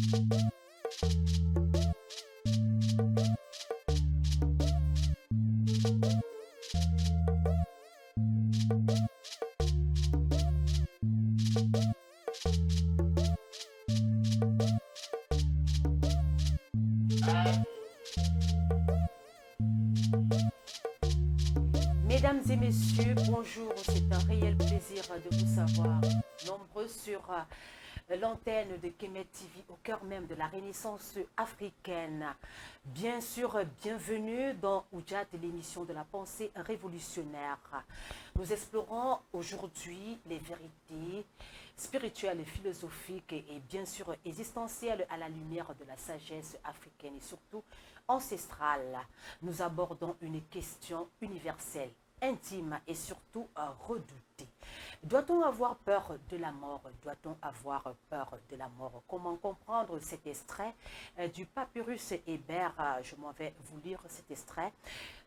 Mesdames et messieurs, bonjour. C'est un réel plaisir de vous savoir nombreux sur l'antenne de Kemet TV au cœur même de la Renaissance africaine. Bien sûr, bienvenue dans Oudjat, l'émission de la pensée révolutionnaire. Nous explorons aujourd'hui les vérités spirituelles, philosophiques et bien sûr existentielles à la lumière de la sagesse africaine et surtout ancestrale. Nous abordons une question universelle, intime et surtout redoutée. Doit-on avoir peur de la mort? Doit-on avoir peur de la mort? Comment comprendre cet extrait du papyrus Hébert? Je m'en vais vous lire cet extrait.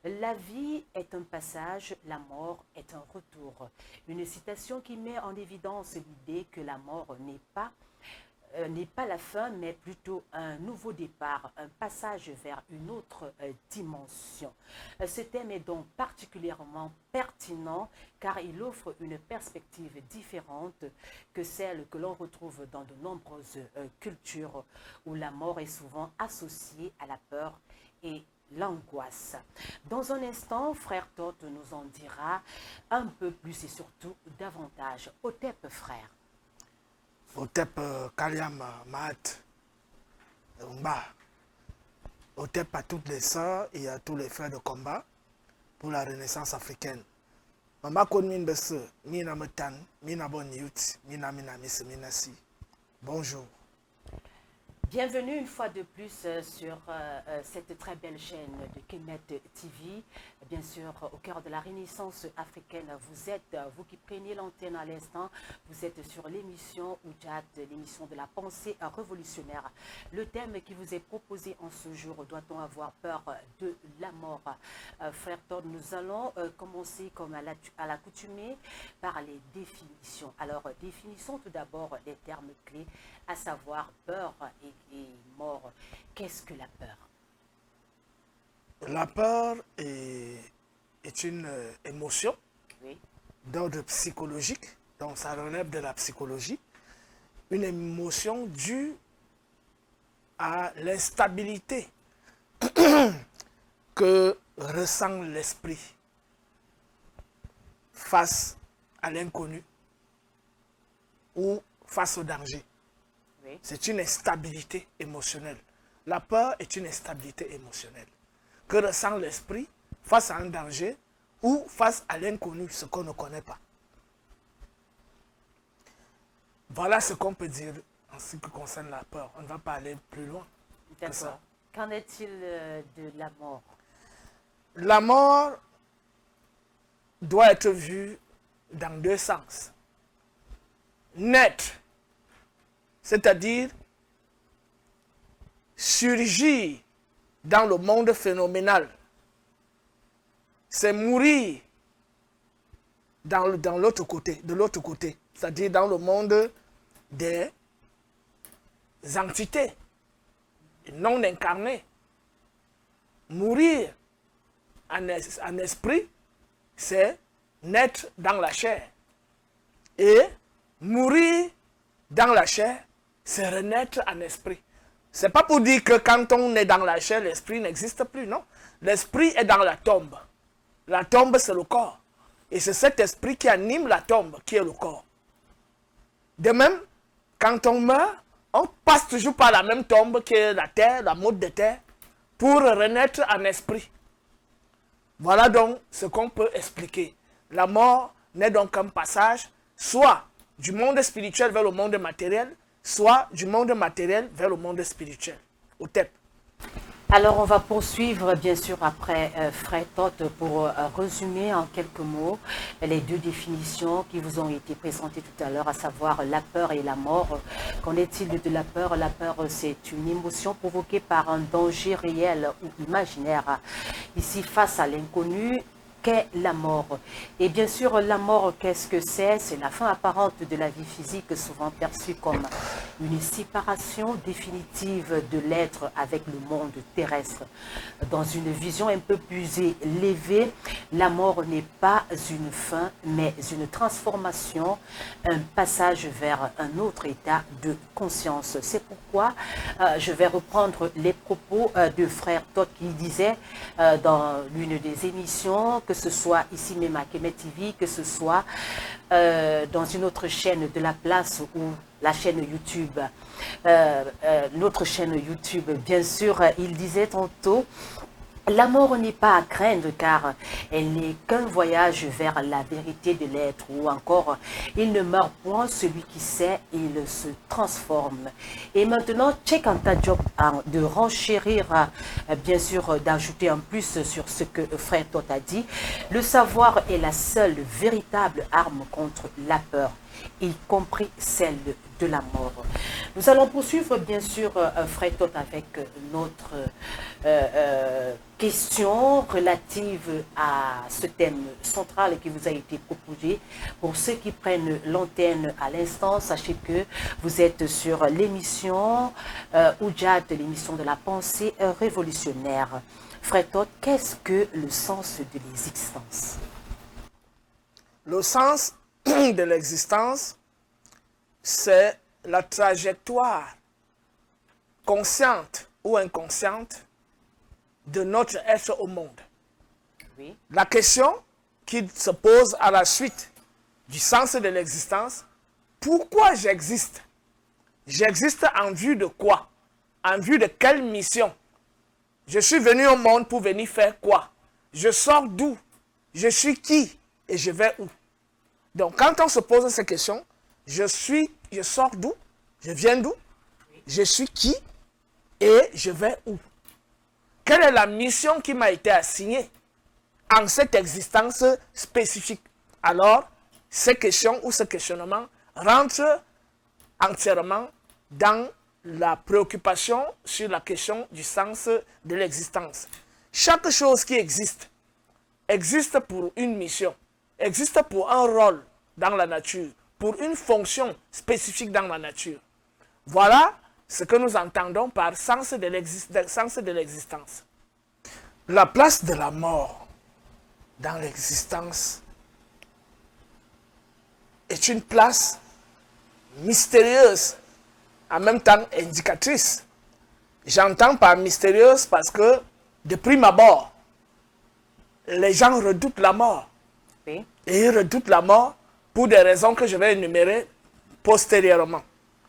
La vie est un passage, la mort est un retour. Une citation qui met en évidence l'idée que la mort n'est pas la fin, mais plutôt un nouveau départ, un passage vers une autre dimension. Ce thème est donc particulièrement pertinent car il offre une perspective différente que celle que l'on retrouve dans de nombreuses cultures où la mort est souvent associée à la peur et l'angoisse. Dans un instant, Frère Todd nous en dira un peu plus et surtout davantage. Otep, frère. Otep Kaliam Mahat Umba. Otep à toutes les sœurs et à tous les frères de combat pour la Renaissance africaine. Mama kon min besse, mina metan, mina bon yut, mina mis, mina si. Bonjour. Bienvenue une fois de plus sur cette très belle chaîne de Kemet TV. Bien sûr, au cœur de la Renaissance africaine, vous êtes, vous qui prenez l'antenne à l'instant, vous êtes sur l'émission Oudjat, l'émission de la pensée révolutionnaire. Le thème qui vous est proposé en ce jour, doit-on avoir peur de la mort? Frère Todd, nous allons commencer comme à l'accoutumée par les définitions. Alors, définissons tout d'abord les termes clés, à savoir peur et mort. Qu'est-ce que la peur? La peur est une émotion d'ordre psychologique, donc ça relève de la psychologie, une émotion due à l'instabilité que ressent l'esprit face à l'inconnu ou face au danger. C'est une instabilité émotionnelle. La peur est une instabilité émotionnelle que ressent l'esprit face à un danger ou face à l'inconnu, ce qu'on ne connaît pas. Voilà ce qu'on peut dire en ce qui concerne la peur. On ne va pas aller plus loin que ça. Qu'en est-il de la mort? La mort doit être vue dans deux sens. Naître, c'est-à-dire surgir dans le monde phénoménal, c'est mourir dans l'autre côté, de l'autre côté, c'est-à-dire dans le monde des entités non incarnées. Mourir en esprit, c'est naître dans la chair. Et mourir dans la chair, c'est renaître en esprit. C'est pas pour dire que quand on est dans la chair, l'esprit n'existe plus, non. L'esprit est dans la tombe. La tombe, c'est le corps. Et c'est cet esprit qui anime la tombe, qui est le corps. De même, quand on meurt, on passe toujours par la même tombe qui est la terre, la motte de terre, pour renaître en esprit. Voilà donc ce qu'on peut expliquer. La mort n'est donc qu'un passage, soit du monde spirituel vers le monde matériel, soit du monde matériel vers le monde spirituel. Otep. Alors, on va poursuivre, bien sûr, après Frère Todd pour résumer en quelques mots les deux définitions qui vous ont été présentées tout à l'heure, à savoir la peur et la mort. Qu'en est-il de la peur? La peur, c'est une émotion provoquée par un danger réel ou imaginaire. Ici, face à l'inconnu, qu'est la mort. Et bien sûr, la mort, qu'est-ce que c'est? C'est la fin apparente de la vie physique, souvent perçue comme une séparation définitive de l'être avec le monde terrestre. Dans une vision un peu plus élevée, la mort n'est pas une fin, mais une transformation, un passage vers un autre état de conscience. C'est pourquoi je vais reprendre les propos de frère Todd qui disait dans l'une des émissions, que ce soit ici même à Kemet TV, que ce soit dans une autre chaîne de la place ou la chaîne YouTube, notre chaîne YouTube, bien sûr, il disait tantôt, la mort n'est pas à craindre car elle n'est qu'un voyage vers la vérité de l'être, ou encore il ne meurt point celui qui sait, il se transforme. Et maintenant, check en ta job de renchérir, bien sûr d'ajouter en plus sur ce que frère Todd a dit. Le savoir est la seule véritable arme contre la peur, y compris celle de la mort. Nous allons poursuivre bien sûr, frère Todd, avec notre question relative à ce thème central qui vous a été proposé. Pour ceux qui prennent l'antenne à l'instant, sachez que vous êtes sur l'émission Oujad, l'émission de la pensée révolutionnaire. Frère Todd, qu'est-ce que le sens de l'existence? Le sens de l'existence, c'est la trajectoire consciente ou inconsciente de notre être au monde. Oui. La question qui se pose à la suite du sens de l'existence, pourquoi j'existe? J'existe en vue de quoi? En vue de quelle mission? Je suis venu au monde pour venir faire quoi? Je sors d'où? Je suis qui? Et je vais où? Donc, quand on se pose ces questions, je sors d'où? Je viens d'où? Je suis qui? Et je vais où? Quelle est la mission qui m'a été assignée en cette existence spécifique? Alors, ces questions ou ce questionnement rentrent entièrement dans la préoccupation sur la question du sens de l'existence. Chaque chose qui existe pour une mission, existe pour un rôle dans la nature, pour une fonction spécifique dans la nature. Voilà ce que nous entendons par sens de l'existence. La place de la mort dans l'existence est une place mystérieuse, en même temps indicatrice. J'entends par mystérieuse parce que, de prime abord, les gens redoutent la mort. Oui. Et ils redoutent la mort pour des raisons que je vais énumérer postérieurement.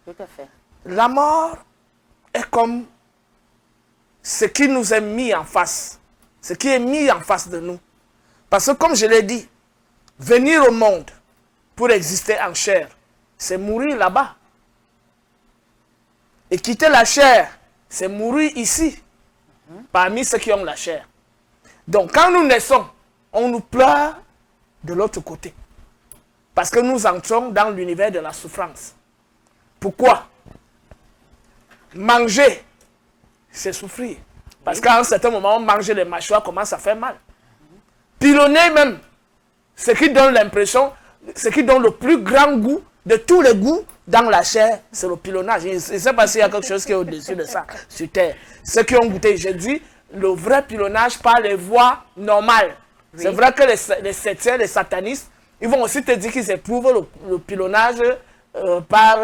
Tout à fait. La mort est comme ce qui nous est mis en face, ce qui est mis en face de nous. Parce que comme je l'ai dit, venir au monde pour exister en chair, c'est mourir là-bas. Et quitter la chair, c'est mourir ici, parmi ceux qui ont la chair. Donc quand nous naissons, on nous pleure de l'autre côté. Parce que nous entrons dans l'univers de la souffrance. Pourquoi? Manger, c'est souffrir. Parce qu'à un certain moment, manger les mâchoires commence à faire mal. Pilonner même, ce qui donne l'impression, ce qui donne le plus grand goût de tous les goûts dans la chair, c'est le pilonnage. Je ne sais pas s'il y a quelque chose qui est au-dessus de ça sur Terre. Ceux qui ont goûté, j'ai dit, le vrai pilonnage par les voies normales. Oui. C'est vrai que les septièmes, les satanistes, ils vont aussi te dire qu'ils éprouvent le pilonnage par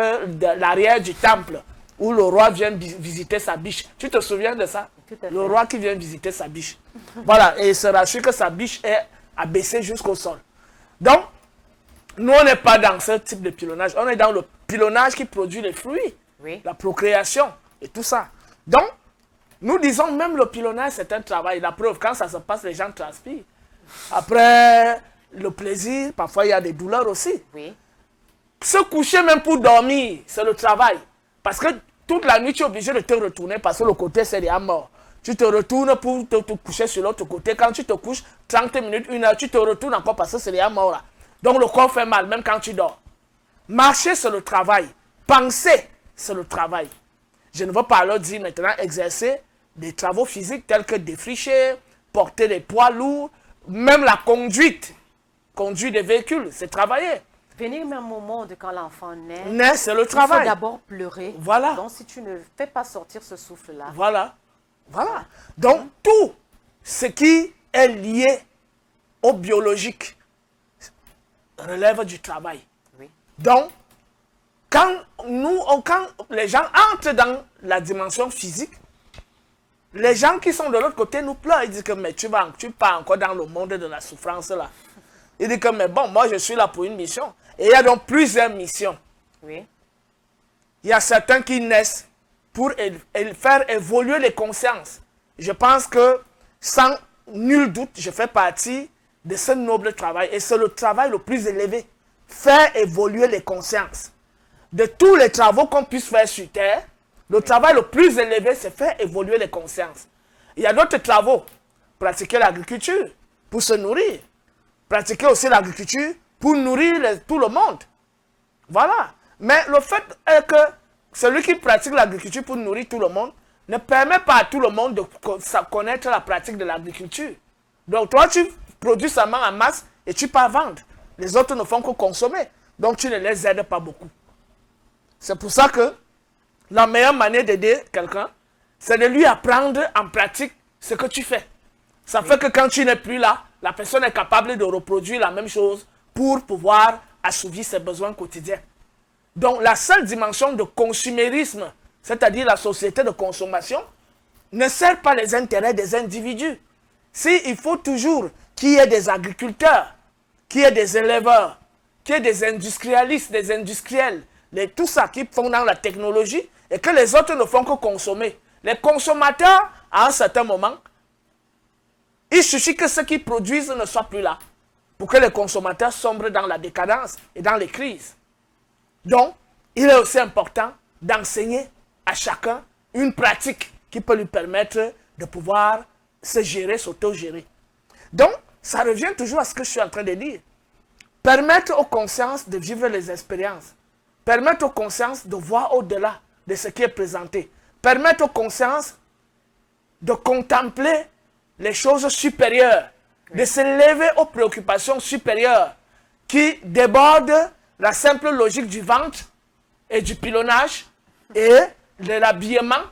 l'arrière du temple, où le roi vient visiter sa biche. Tu te souviens de ça? Le roi qui vient visiter sa biche. Voilà, et il se rassure que sa biche est abaissée jusqu'au sol. Donc, nous, on n'est pas dans ce type de pilonnage. On est dans le pilonnage qui produit les fruits, oui, la procréation et tout ça. Donc, nous disons même le pilonnage, c'est un travail. La preuve, quand ça se passe, les gens transpirent. Après le plaisir, parfois il y a des douleurs aussi. Oui. Se coucher même pour dormir, c'est le travail. Parce que toute la nuit, tu es obligé de te retourner parce que le côté, c'est déjà mort. Tu te retournes pour te coucher sur l'autre côté. Quand tu te couches, 30 minutes, 1 heure, tu te retournes encore parce que c'est déjà mort là. Donc le corps fait mal, même quand tu dors. Marcher, c'est le travail. Penser, c'est le travail. Je ne veux pas leur dire maintenant exercer des travaux physiques tels que défricher, porter des poids lourds, Même la conduite des véhicules, c'est travailler. Venir même au monde quand l'enfant naît. Naît, c'est le Il travail. faut d'abord pleurer. Voilà. Donc si tu ne fais pas sortir ce souffle-là. Voilà. Voilà. Donc, tout ce qui est lié au biologique relève du travail. Oui. Donc, quand les gens entrent dans la dimension physique, les gens qui sont de l'autre côté nous pleurent. Ils disent que mais tu pars encore dans le monde de la souffrance là. Ils disent que mais bon, moi je suis là pour une mission. Et il y a donc plusieurs missions. Oui. Il y a certains qui naissent pour faire évoluer les consciences. Je pense que sans nul doute, je fais partie de ce noble travail. Et c'est le travail le plus élevé. Faire évoluer les consciences. De tous les travaux qu'on puisse faire sur Terre, le travail le plus élevé, c'est faire évoluer les consciences. Il y a d'autres travaux. Pratiquer l'agriculture pour se nourrir. Pratiquer aussi l'agriculture pour nourrir tout le monde. Voilà. Mais le fait est que celui qui pratique l'agriculture pour nourrir tout le monde ne permet pas à tout le monde de connaître la pratique de l'agriculture. Donc toi, tu produis seulement en masse et tu pars vendre. Les autres ne font que consommer. Donc tu ne les aides pas beaucoup. C'est pour ça que la meilleure manière d'aider quelqu'un, c'est de lui apprendre en pratique ce que tu fais. Ça fait que quand tu n'es plus là, la personne est capable de reproduire la même chose pour pouvoir assouvir ses besoins quotidiens. Donc la seule dimension de consumérisme, c'est-à-dire la société de consommation, ne sert pas les intérêts des individus. Il faut toujours qu'il y ait des agriculteurs, qu'il y ait des éleveurs, qu'il y ait des industrialistes, des industriels, tout ça qui font dans la technologie et que les autres ne font que consommer. Les consommateurs, à un certain moment, il suffit que ceux qui produisent ne soient plus là pour que les consommateurs sombrent dans la décadence et dans les crises. Donc, il est aussi important d'enseigner à chacun une pratique qui peut lui permettre de pouvoir se gérer, s'auto-gérer. Donc, ça revient toujours à ce que je suis en train de dire. Permettre aux consciences de vivre les expériences. Permettre aux consciences de voir au-delà de ce qui est présenté. Permettre aux consciences de contempler les choses supérieures, de se lever aux préoccupations supérieures qui débordent la simple logique du ventre et du pilonnage et de l'habillement,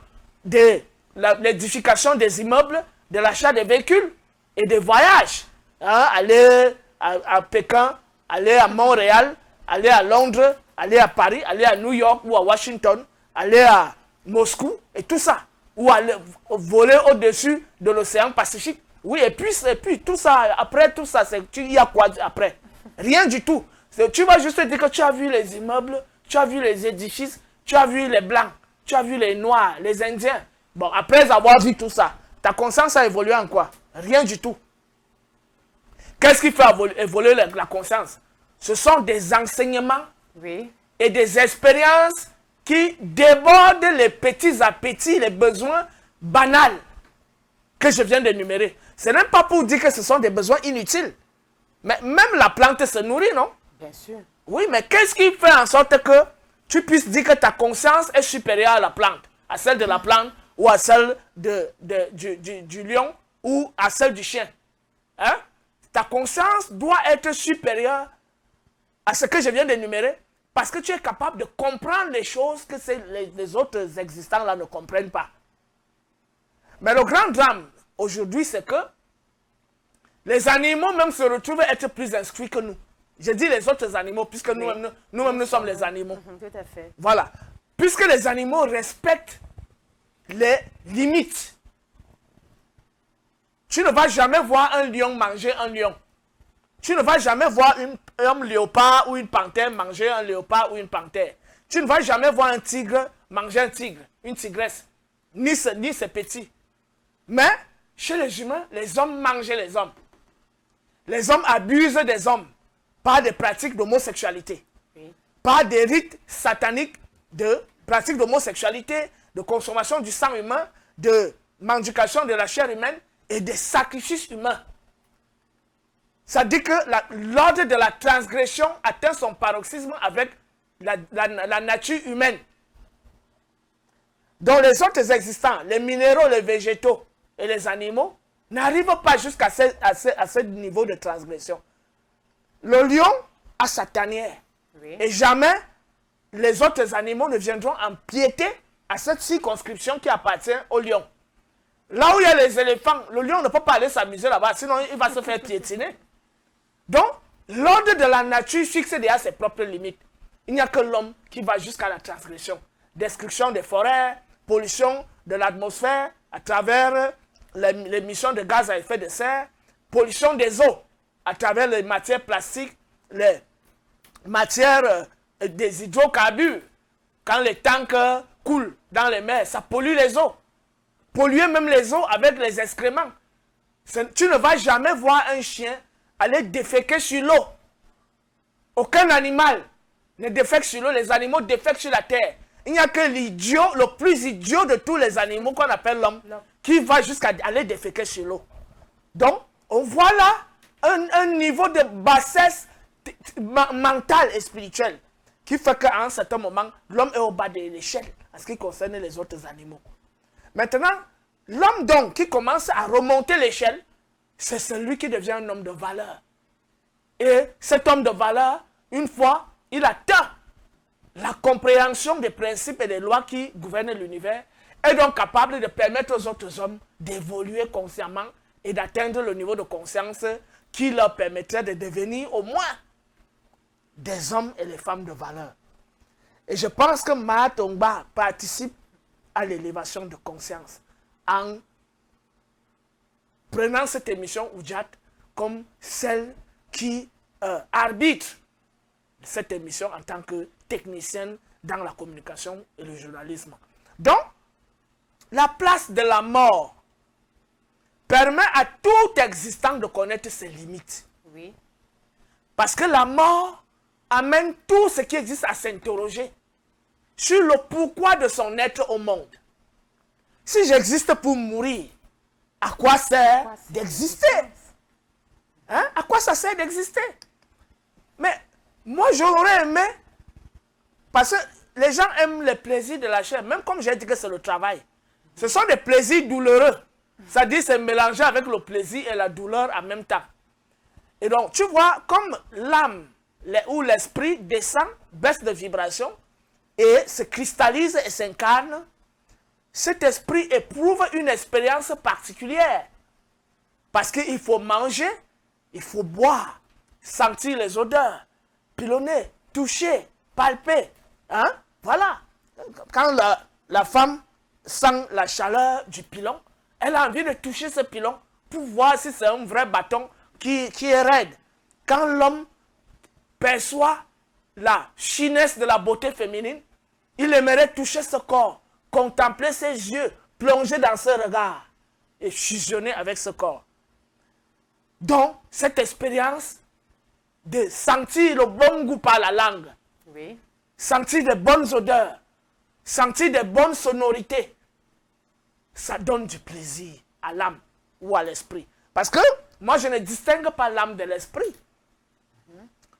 de l'édification des immeubles, de l'achat des véhicules et des voyages. Hein, aller à Pékin, aller à Montréal, aller à Londres, aller à Paris, aller à New York ou à Washington, aller à Moscou et tout ça. Ou aller voler au-dessus de l'océan Pacifique. Oui, et puis tout ça, après tout ça, il y a quoi après? Rien du tout. Tu vas juste dire que tu as vu les immeubles, tu as vu les édifices, tu as vu les blancs, tu as vu les noirs, les indiens. Bon, après avoir vu tout ça, ta conscience a évolué en quoi? Rien du tout. Qu'est-ce qui fait évoluer la conscience? Ce sont des enseignements et des expériences qui débordent les petits appétits, les besoins banals que je viens d'énumérer. Ce n'est pas pour dire que ce sont des besoins inutiles. Mais même la plante se nourrit, non? Bien sûr. Oui, mais qu'est-ce qui fait en sorte que tu puisses dire que ta conscience est supérieure à la plante, à celle de la plante ou à celle du lion ou à celle du chien? Hein? Ta conscience doit être supérieure à ce que je viens d'énumérer parce que tu es capable de comprendre les choses que les autres existants là ne comprennent pas. Mais le grand drame aujourd'hui, c'est que les animaux même se retrouvent à être plus instruits que nous. Je dis les autres animaux, puisque nous-mêmes nous sommes les animaux. Tout à fait. Voilà. Puisque les animaux respectent les limites. Tu ne vas jamais voir un lion manger un lion. Tu ne vas jamais voir un léopard ou une panthère manger un léopard ou une panthère. Tu ne vas jamais voir un tigre manger un tigre, une tigresse, ni ses petits. Mais chez les humains, les hommes mangent les hommes. Les hommes abusent des hommes par des pratiques d'homosexualité, par des rites sataniques de pratiques d'homosexualité, de consommation du sang humain, de mendication de la chair humaine et des sacrifices humains. Ça dit que l'ordre de la transgression atteint son paroxysme avec la nature humaine. Donc les autres existants, les minéraux, les végétaux et les animaux, n'arrive pas jusqu'à ce niveau de transgression. Le lion a sa tanière. Oui. Et jamais les autres animaux ne viendront empiéter à cette circonscription qui appartient au lion. Là où il y a les éléphants, le lion ne peut pas aller s'amuser là-bas, sinon il va se faire piétiner. Donc, l'ordre de la nature fixe déjà ses propres limites. Il n'y a que l'homme qui va jusqu'à la transgression. Destruction des forêts, pollution de l'atmosphère à travers l'émission de gaz à effet de serre, pollution des eaux à travers les matières plastiques, les matières des hydrocarbures. Quand les tanks coulent dans les mers, ça pollue les eaux. Polluer même les eaux avec les excréments. Tu ne vas jamais voir un chien aller déféquer sur l'eau. Aucun animal ne défèque sur l'eau, les animaux défèquent sur la terre. Il n'y a que l'idiot, le plus idiot de tous les animaux qu'on appelle l'homme, qui va jusqu'à aller déféquer sur l'eau. Donc, on voit là un niveau de bassesse mentale et spirituelle qui fait qu'à un certain moment, l'homme est au bas de l'échelle en ce qui concerne les autres animaux. Maintenant, l'homme donc qui commence à remonter l'échelle, c'est celui qui devient un homme de valeur. Et cet homme de valeur, une fois, il atteint la compréhension des principes et des lois qui gouvernent l'univers, est donc capable de permettre aux autres hommes d'évoluer consciemment et d'atteindre le niveau de conscience qui leur permettrait de devenir au moins des hommes et des femmes de valeur. Et je pense que Mahatongba participe à l'élévation de conscience en prenant cette émission Oujat comme celle qui arbitre cette émission en tant que technicienne dans la communication et le journalisme. Donc, la place de la mort permet à tout existant de connaître ses limites. Oui. Parce que la mort amène tout ce qui existe à s'interroger sur le pourquoi de son être au monde. Si j'existe pour mourir, à quoi sert d'exister? Hein? À quoi ça sert d'exister? Mais moi, j'aurais aimé, parce que les gens aiment les plaisirs de la chair, même comme j'ai dit que c'est le travail. Ce sont des plaisirs douloureux. C'est-à-dire c'est mélangé avec le plaisir et la douleur en même temps. Et donc, tu vois, comme l'âme ou l'esprit descend, baisse de vibration, et se cristallise et s'incarne, cet esprit éprouve une expérience particulière. Parce qu'il faut manger, il faut boire, sentir les odeurs, pilonner, toucher, palper. Hein? Voilà. Quand la femme sent la chaleur du pilon, elle a envie de toucher ce pilon pour voir si c'est un vrai bâton qui est raide. Quand l'homme perçoit la finesse de la beauté féminine, il aimerait toucher ce corps, contempler ses yeux, plonger dans ce regard et fusionner avec ce corps. Donc, cette expérience de sentir le bon goût par la langue, Oui. sentir des bonnes odeurs, sentir des bonnes sonorités, ça donne du plaisir à l'âme ou à l'esprit. Parce que moi, je ne distingue pas l'âme de l'esprit.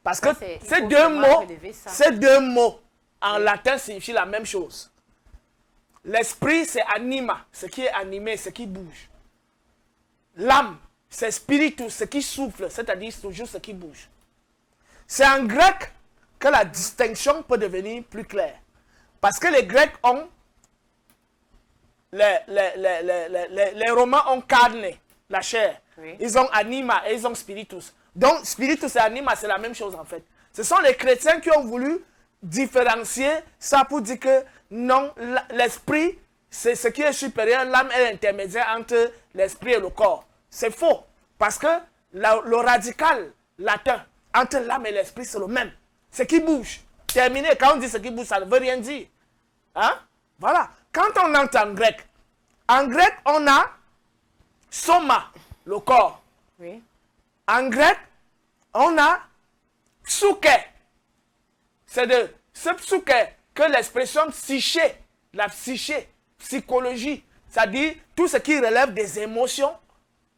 Parce que ces deux mots en latin signifient la même chose. L'esprit, c'est anima, ce qui est animé, ce qui bouge. L'âme, c'est spiritus, ce qui souffle, c'est-à-dire toujours ce qui bouge. C'est en grec que la distinction peut devenir plus claire. Parce que les Grecs ont, les Romains ont carne, la chair. Oui. Ils ont anima et ils ont spiritus. Donc, spiritus et anima, c'est la même chose en fait. Ce sont les chrétiens qui ont voulu différencier ça pour dire que non, l'esprit, c'est ce qui est supérieur, l'âme est l'intermédiaire entre l'esprit et le corps. C'est faux. Parce que le radical latin entre l'âme et l'esprit, c'est le même. Ce qui bouge. Terminé. Quand on dit ce qui bouge, ça ne veut rien dire. Hein? Voilà. Quand on entre en grec, on a soma, le corps. Oui. En grec, on a psyché. C'est de ce psyché que l'expression psyché, la psyché, psychologie, c'est-à-dire tout ce qui relève des émotions,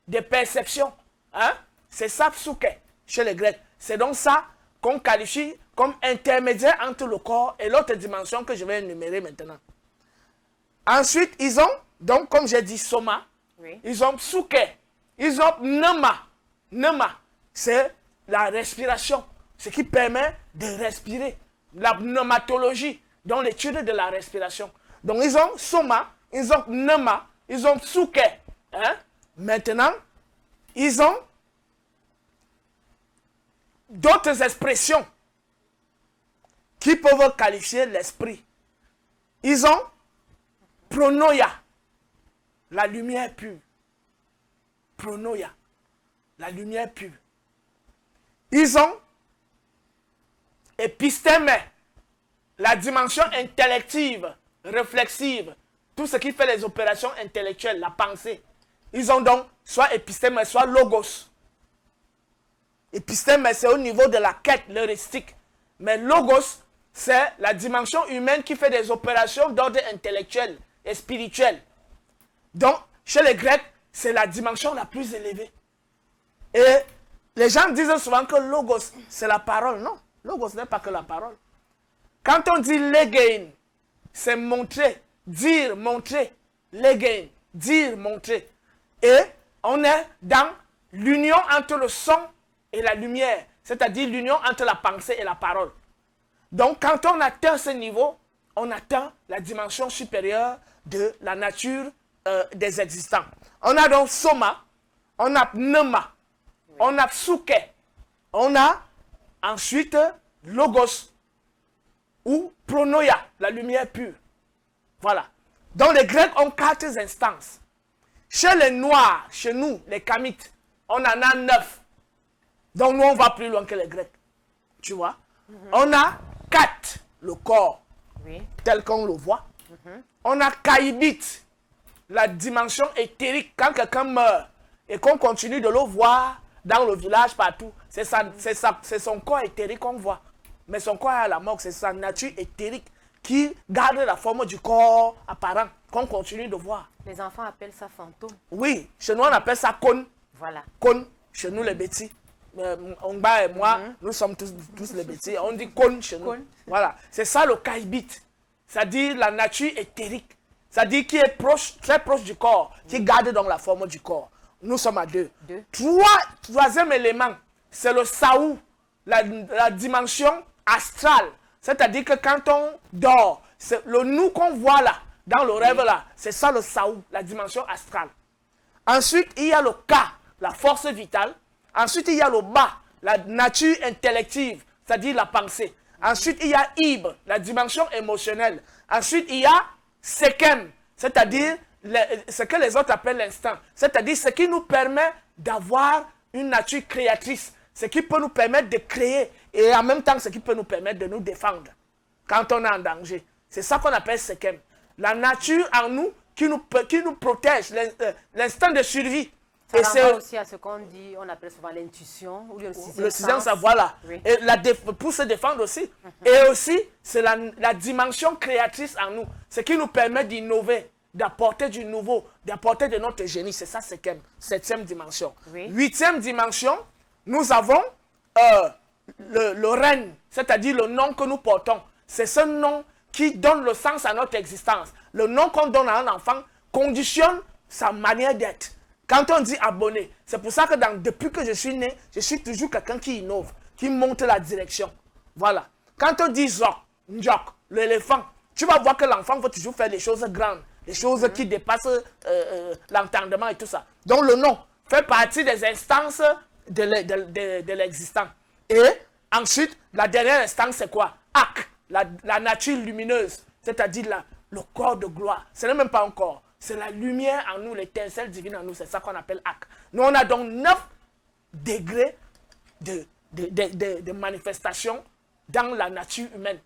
des perceptions. Hein? C'est ça psyché chez les Grecs. C'est donc ça qu'on qualifie comme intermédiaire entre le corps et l'autre dimension que je vais énumérer maintenant. Ensuite, ils ont, donc comme j'ai dit, soma, Oui. ils ont psyché, ils ont pneuma. Pneuma, c'est la respiration, ce qui permet de respirer. La pneumatologie, donc l'étude de la respiration. Donc ils ont soma, ils ont pneuma, ils ont psuke. Hein? Maintenant, ils ont d'autres expressions qui peuvent qualifier l'esprit. Ils ont pronoia, la lumière pure. Pronoia, la lumière pure. Ils ont épistème, la dimension intellective, réflexive, tout ce qui fait les opérations intellectuelles, la pensée. Ils ont donc soit épistème, soit logos. Épistème, c'est au niveau de la quête, l'heuristique. Mais logos, c'est la dimension humaine qui fait des opérations d'ordre intellectuel et spirituel. Donc, chez les Grecs, c'est la dimension la plus élevée. Et les gens disent souvent que logos, c'est la parole. Non, logos n'est pas que la parole. Quand on dit legein, c'est montrer, dire, montrer. Legein, dire, montrer. Et on est dans l'union entre le son et la lumière, c'est-à-dire l'union entre la pensée et la parole. Donc, quand on atteint ce niveau, on atteint la dimension supérieure de la nature des existants. On a donc soma, on a pneuma, on a psuke, on a ensuite logos ou pronoia, la lumière pure. Voilà. Donc, les Grecs ont 4 instances. Chez les Noirs, chez nous, les Kamites, on en a 9. Donc, nous, on va plus loin que les Grecs. Tu vois? On a 4, le corps, tel qu'on le voit. On a Kaibit, la dimension éthérique. Quand quelqu'un meurt et qu'on continue de le voir dans le village, partout, c'est son corps éthérique qu'on voit. Mais son corps à la mort, c'est sa nature éthérique qui garde la forme du corps apparent, qu'on continue de voir. Les enfants appellent ça fantôme. Oui, chez nous, on appelle ça cône. Voilà. Cône, chez nous, les bêtis. Ongba et moi, nous sommes tous les bêtis. On dit cône chez nous. Cône. Voilà. C'est ça le kaibit. C'est-à-dire la nature éthérique. C'est-à-dire qui est proche, très proche du corps, qui garde donc la forme du corps. Nous sommes à 2. Troisième élément, c'est le saou, la dimension astrale. C'est-à-dire que quand on dort, c'est le nous qu'on voit là, dans le rêve là, c'est ça le saou, la dimension astrale. Ensuite, il y a le ka, la force vitale. Ensuite, il y a le ba, la nature intellective, c'est-à-dire la pensée. Ensuite, il y a ib, la dimension émotionnelle. Ensuite, il y a sekem, c'est-à-dire ce que les autres appellent l'instinct. C'est-à-dire ce qui nous permet d'avoir une nature créatrice. Ce qui peut nous permettre de créer et en même temps ce qui peut nous permettre de nous défendre quand on est en danger. C'est ça qu'on appelle sekem. La nature en nous qui nous protège, l'instinct de survie. Ça renvoie aussi à ce qu'on dit, on appelle souvent l'intuition ou le sixième sens. Voilà. Oui. Et pour se défendre aussi. Et aussi, c'est la dimension créatrice en nous. Ce qui nous permet d'innover, d'apporter du nouveau, d'apporter de notre génie. C'est ça, c'est 7e dimension. Oui. 8e dimension, nous avons le règne, c'est-à-dire le nom que nous portons. C'est ce nom qui donne le sens à notre existence. Le nom qu'on donne à un enfant conditionne sa manière d'être. Quand on dit abonné, c'est pour ça que depuis que je suis né, je suis toujours quelqu'un qui innove, qui montre la direction. Voilà. Quand on dit zok, njok, l'éléphant, tu vas voir que l'enfant va toujours faire des choses grandes, des choses qui dépassent l'entendement et tout ça. Donc le nom fait partie des instances de l'existant. Et ensuite, la dernière instance, c'est quoi? Ak, la nature lumineuse, c'est-à-dire le corps de gloire. Ce n'est même pas un corps. C'est la lumière en nous, l'étincelle divine en nous. C'est ça qu'on appelle Ak. Nous, on a donc 9 degrés de manifestation dans la nature humaine.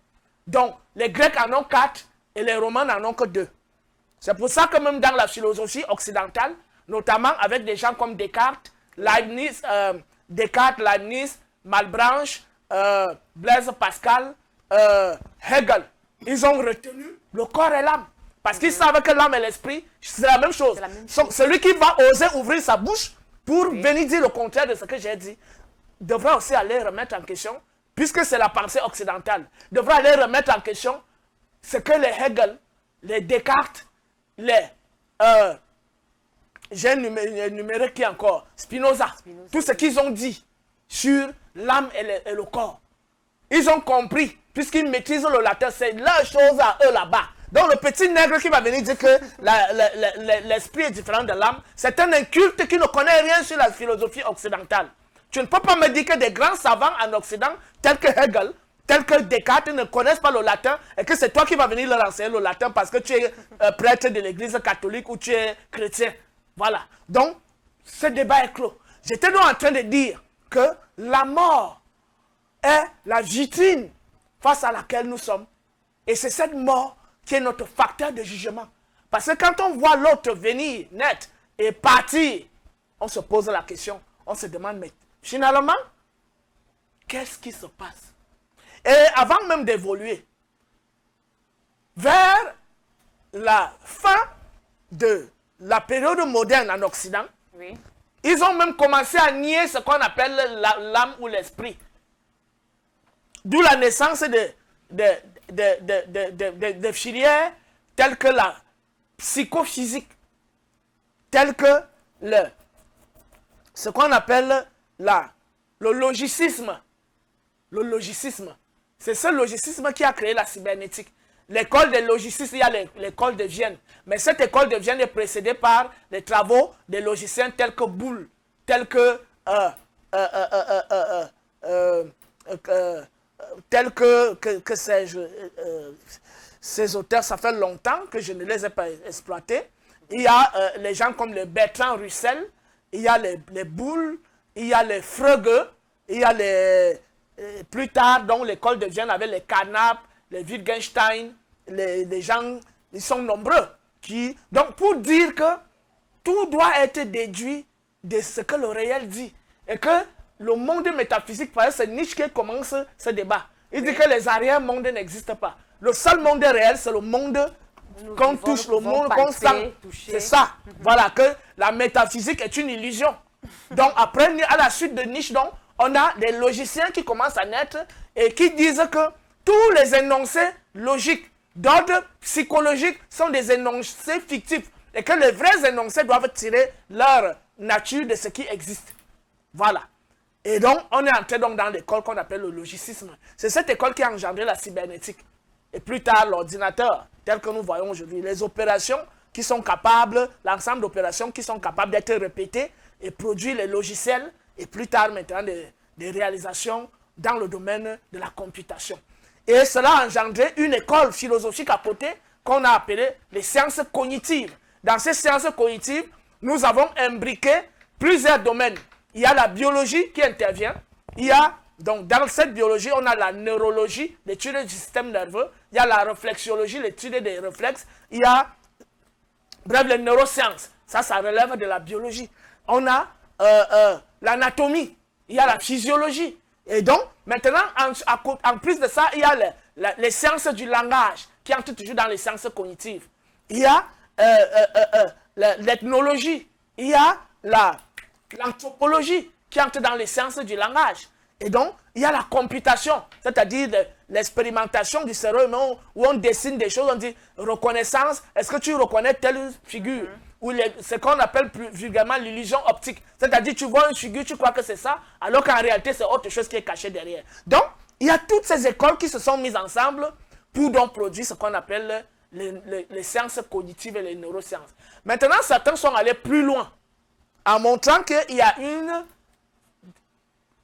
Donc, les Grecs en ont 4 et les Romains n'en ont que 2. C'est pour ça que même dans la philosophie occidentale, notamment avec des gens comme Descartes, Leibniz, Malebranche, Blaise Pascal, Hegel, ils ont retenu le corps et l'âme. Parce qu'ils savent que l'âme et l'esprit, c'est la même chose. Celui qui va oser ouvrir sa bouche pour venir dire le contraire de ce que j'ai dit, devrait aussi aller remettre en question, puisque c'est la pensée occidentale, devrait aller remettre en question ce que les Hegel, les Descartes, les j'ai énuméré qui encore? Spinoza. Tout ce qu'ils ont dit sur l'âme et le corps. Ils ont compris, puisqu'ils maîtrisent le latin, c'est leur chose à eux là-bas. Donc le petit nègre qui va venir dire que l'esprit est différent de l'âme, c'est un inculte qui ne connaît rien sur la philosophie occidentale. Tu ne peux pas me dire que des grands savants en Occident, tels que Hegel, tels que Descartes, ne connaissent pas le latin et que c'est toi qui vas venir leur enseigner le latin parce que tu es prêtre de l'église catholique ou tu es chrétien. Voilà. Donc, ce débat est clos. J'étais donc en train de dire que la mort est la vitrine face à laquelle nous sommes. Et c'est cette mort qui est notre facteur de jugement. Parce que quand on voit l'autre venir, naître et partir, on se pose la question, on se demande, mais finalement, qu'est-ce qui se passe? Et avant même d'évoluer, vers la fin de la période moderne en Occident, Oui. ils ont même commencé à nier ce qu'on appelle l'âme ou l'esprit. D'où la naissance de filières telles que la psychophysique, telles que ce qu'on appelle le logicisme. Le logicisme. C'est ce logicisme qui a créé la cybernétique. L'école des logicistes, il y a l'école de Vienne. Mais cette école de Vienne est précédée par les travaux des logiciens tels que Boole, tels que que sais-je, ces auteurs, ça fait longtemps que je ne les ai pas exploités. Il y a les gens comme le Bertrand Russell, il y a les Boole, il y a les Frege, il y a plus tard, donc l'école de Vienne avec les Carnap, les Wittgenstein, les gens, ils sont nombreux. Donc pour dire que tout doit être déduit de ce que le réel dit. Et que le monde métaphysique, par exemple, c'est Nietzsche qui commence ce débat. Il dit que les arrière-mondes n'existent pas. Le seul monde réel, c'est le monde qu'on touche, le monde qu'on sent. C'est ça. Voilà, que la métaphysique est une illusion. Donc après, à la suite de Nietzsche, donc, on a des logiciens qui commencent à naître et qui disent que tous les énoncés logiques d'ordre psychologique sont des énoncés fictifs et que les vrais énoncés doivent tirer leur nature de ce qui existe. Voilà. Et donc, on est entré donc dans l'école qu'on appelle le logicisme. C'est cette école qui a engendré la cybernétique. Et plus tard, l'ordinateur, tel que nous voyons aujourd'hui. Les opérations qui sont capables, l'ensemble d'opérations qui sont capables d'être répétées et produire les logiciels et plus tard maintenant des réalisations dans le domaine de la computation. Et cela a engendré une école philosophique à côté qu'on a appelée les sciences cognitives. Dans ces sciences cognitives, nous avons imbriqué plusieurs domaines. Il y a la biologie qui intervient. Il y a, donc dans cette biologie, on a la neurologie, l'étude du système nerveux. Il y a la réflexiologie, l'étude des réflexes. Il y a, bref, les neurosciences. Ça relève de la biologie. On a l'anatomie, il y a la physiologie. Et donc, maintenant, en plus de ça, il y a les sciences du langage qui entrent toujours dans les sciences cognitives. Il y a l'ethnologie, il y a l'anthropologie qui entre dans les sciences du langage. Et donc, il y a la computation, c'est-à-dire l'expérimentation du cerveau où on dessine des choses, on dit reconnaissance, est-ce que tu reconnais telle figure? Ou ce qu'on appelle plus vulgairement l'illusion optique. C'est-à-dire tu vois une figure, tu crois que c'est ça, alors qu'en réalité c'est autre chose qui est cachée derrière. Donc, il y a toutes ces écoles qui se sont mises ensemble pour donc produire ce qu'on appelle les sciences cognitives et les neurosciences. Maintenant, certains sont allés plus loin en montrant qu'il y a une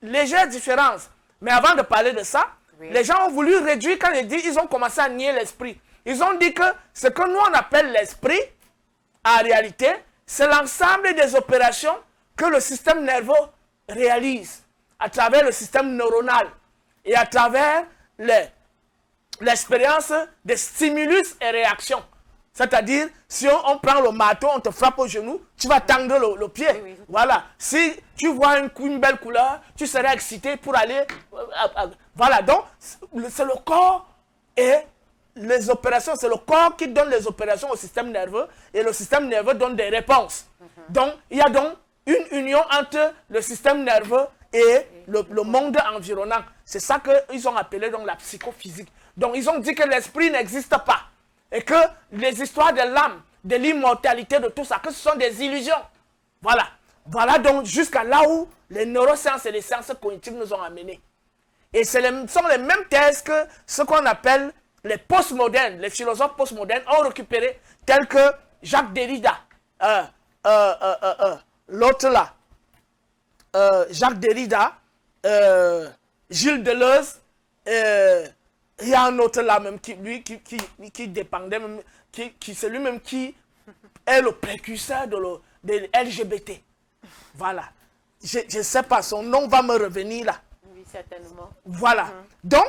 légère différence. Mais avant de parler de ça, oui, les gens ont voulu réduire, quand ils ont commencé à nier l'esprit. Ils ont dit que ce que nous on appelle l'esprit, en réalité, c'est l'ensemble des opérations que le système nerveux réalise à travers le système neuronal et à travers l'expérience des stimulus et réactions. C'est-à-dire, si on prend le marteau, on te frappe au genou, tu vas tendre le pied. Oui, oui. Voilà. Si tu vois une belle couleur, tu seras excité pour aller... voilà. Donc, c'est le corps et les opérations. C'est le corps qui donne les opérations au système nerveux et le système nerveux donne des réponses. Donc, il y a donc une union entre le système nerveux et le monde environnant. C'est ça qu'ils ont appelé donc la psychophysique. Donc, ils ont dit que l'esprit n'existe pas. Et que les histoires de l'âme de l'immortalité, de tout ça, que ce sont des illusions. Voilà. Voilà donc jusqu'à là où les neurosciences et les sciences cognitives nous ont amenés. Et ce sont les mêmes thèses que ce qu'on appelle les postmodernes, les philosophes postmodernes ont récupéré, tels que Jacques Derrida, l'autre là, Jacques Derrida, Gilles Deleuze, il y a un autre là même qui dépendait, même, c'est lui-même qui est le précurseur de LGBT. Voilà. Je ne sais pas, son nom va me revenir là. Oui, certainement. Voilà. Donc,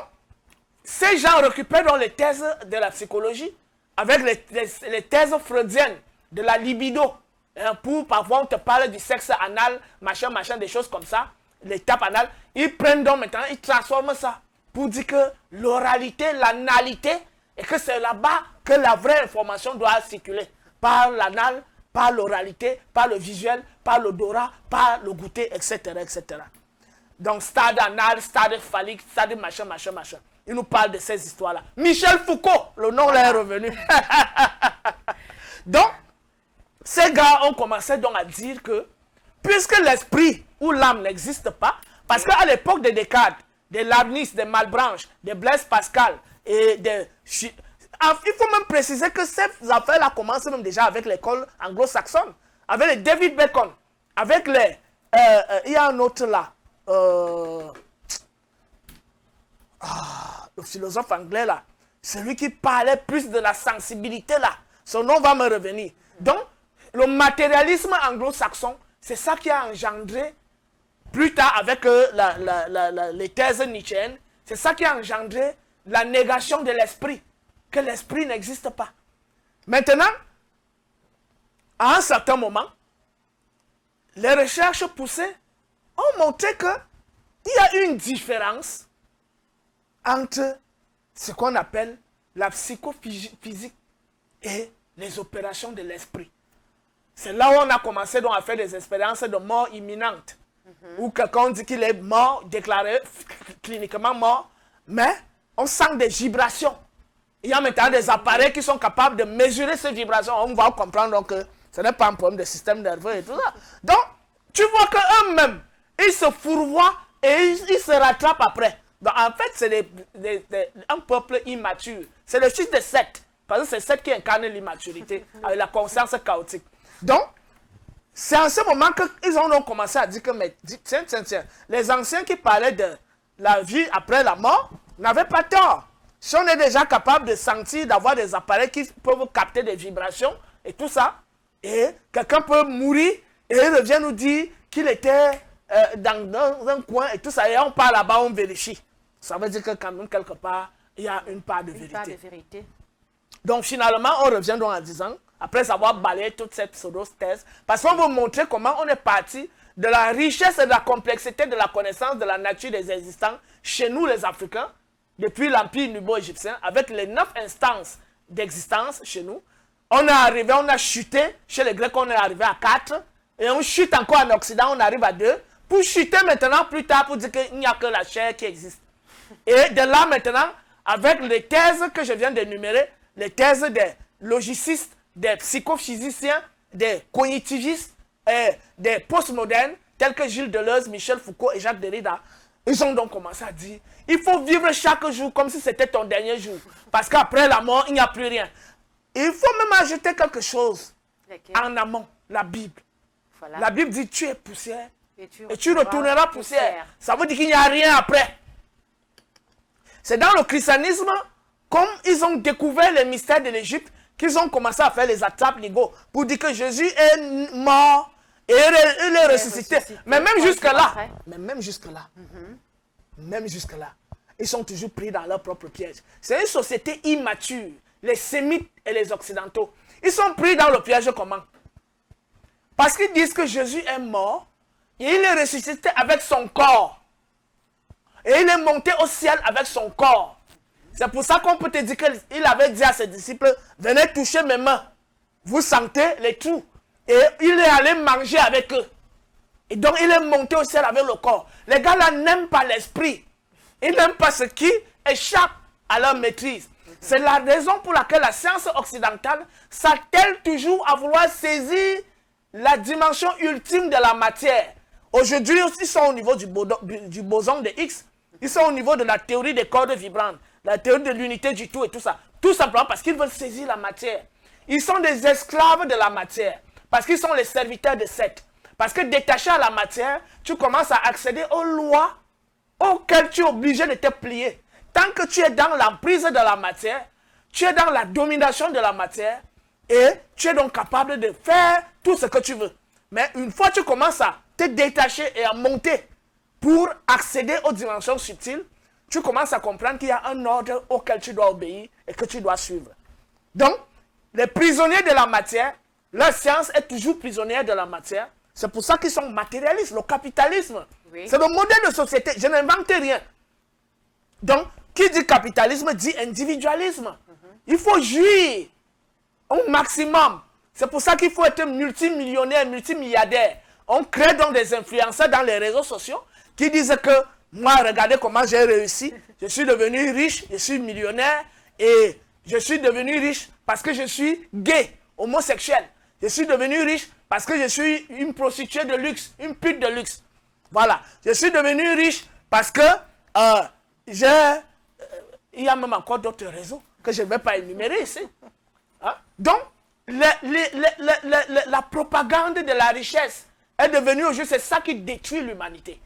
ces gens récupèrent dans les thèses de la psychologie avec les thèses freudiennes de la libido. Hein, pour parfois on te parle du sexe anal, machin, des choses comme ça, l'étape anale. Ils prennent donc maintenant, ils transforment ça pour dire que l'oralité, l'analité, et que c'est là-bas que la vraie information doit circuler. Par l'anal, par l'oralité, par le visuel, par l'odorat, par le goûter, etc., etc. Donc, stade anal, stade phallique, stade machin. Il nous parle de ces histoires-là. Michel Foucault, le nom là est revenu. Donc, ces gars ont commencé donc à dire que, puisque l'esprit ou l'âme n'existe pas, parce qu'à l'époque de Descartes, de Leibniz, de Malebranche, de Blaise Pascal, et de... Il faut même préciser que ces affaires-là commencent même déjà avec l'école anglo-saxonne, avec les David Bacon, avec les... il y a un autre là, le philosophe anglais là, celui qui parlait plus de la sensibilité là, son nom va me revenir. Donc, le matérialisme anglo-saxon, c'est ça qui a engendré, plus tard avec les thèses nietzschéennes, c'est ça qui a engendré la négation de l'esprit, que l'esprit n'existe pas. Maintenant, à un certain moment, les recherches poussées ont montré qu'il y a une différence entre ce qu'on appelle la psychophysique et les opérations de l'esprit. C'est là où on a commencé donc à faire des expériences de mort imminente, où quelqu'un dit qu'il est mort, déclaré cliniquement mort, mais on sent des vibrations. Il y a maintenant des appareils qui sont capables de mesurer ces vibrations. On va comprendre donc que ce n'est pas un problème de système nerveux et tout ça. Donc, tu vois qu'eux-mêmes, ils se fourvoient et ils se rattrapent après. Donc, en fait, c'est un peuple immature. C'est le chiffre de 7. Parce que c'est 7 qui incarne l'immaturité, avec la conscience chaotique. Donc, c'est en ce moment qu'ils ont donc commencé à dire que, mais, tiens, les anciens qui parlaient de la vie après la mort n'avaient pas tort. Si on est déjà capable de sentir, d'avoir des appareils qui peuvent capter des vibrations et tout ça, et quelqu'un peut mourir et il revient nous dire qu'il était dans un coin et tout ça, et on part là-bas, on vérifie. Ça veut dire que quand même, quelque part, il y a une part de vérité. Une part de vérité. Donc finalement, on revient donc en disant, après avoir balayé toute cette pseudo-thèse, parce qu'on veut montrer comment on est parti de la richesse et de la complexité de la connaissance de la nature des existants chez nous les Africains, depuis l'Empire nubo-égyptien, avec les 9 instances d'existence chez nous. On est arrivé, on a chuté, chez les Grecs on est arrivé à 4, et on chute encore en Occident, on arrive à 2, pour chuter maintenant plus tard pour dire qu'il n'y a que la chair qui existe. Et de là maintenant, avec les thèses que je viens d'énumérer, les thèses des logicistes, des psychophysiciens, des cognitivistes, et des postmodernes, tels que Gilles Deleuze, Michel Foucault et Jacques Derrida, ils ont donc commencé à dire, il faut vivre chaque jour comme si c'était ton dernier jour. Parce qu'après la mort, il n'y a plus rien. Il faut même ajouter quelque chose en amont, la Bible. Voilà. La Bible dit, tu es poussière et tu retourneras poussière. Ça veut dire qu'il n'y a rien après. C'est dans le christianisme, comme ils ont découvert les mystères de l'Égypte, qu'ils ont commencé à faire les attrapes-ligos pour dire que Jésus est mort et il est ressuscité. Mais même jusque-là, même jusque-là, ils sont toujours pris dans leur propre piège. C'est une société immature, les sémites et les occidentaux. Ils sont pris dans le piège comment? Parce qu'ils disent que Jésus est mort et il est ressuscité avec son corps. Et il est monté au ciel avec son corps. C'est pour ça qu'on peut te dire qu'il avait dit à ses disciples, venez toucher mes mains. Vous sentez les trous. Et il est allé manger avec eux. Et donc il est monté au ciel avec le corps. Les gars là n'aiment pas l'esprit. Ils n'aiment pas ce qui échappe à leur maîtrise. C'est la raison pour laquelle la science occidentale s'attelle toujours à vouloir saisir la dimension ultime de la matière. Aujourd'hui, ils sont au niveau du boson de Higgs, ils sont au niveau de la théorie des cordes vibrantes, la théorie de l'unité du tout et tout ça. Tout simplement parce qu'ils veulent saisir la matière. Ils sont des esclaves de la matière, parce qu'ils sont les serviteurs de Seth. Parce que détaché à la matière, tu commences à accéder aux lois auxquelles tu es obligé de te plier. Tant que tu es dans l'emprise de la matière, tu es dans la domination de la matière et tu es donc capable de faire tout ce que tu veux. Mais une fois que tu commences à te détacher et à monter pour accéder aux dimensions subtiles, tu commences à comprendre qu'il y a un ordre auquel tu dois obéir et que tu dois suivre. Donc, les prisonniers de la matière, leur science est toujours prisonnière de la matière. C'est pour ça qu'ils sont matérialistes. Le capitalisme, oui, c'est le modèle de société. Je n'invente rien. Donc, qui dit capitalisme dit individualisme. Il faut jouir au maximum. C'est pour ça qu'il faut être multimillionnaire, multimilliardaire. On crée donc des influenceurs dans les réseaux sociaux qui disent que moi, regardez comment j'ai réussi. Je suis devenu riche, je suis millionnaire et je suis devenu riche parce que je suis gay, homosexuel. Je suis devenu riche parce que je suis une prostituée de luxe, une pute de luxe. Voilà. Je suis devenu riche parce que il y a même encore d'autres réseaux que je ne vais pas énumérer ici. Hein? Donc, la propagande de la richesse est devenue aujourd'hui, c'est ça qui détruit l'humanité.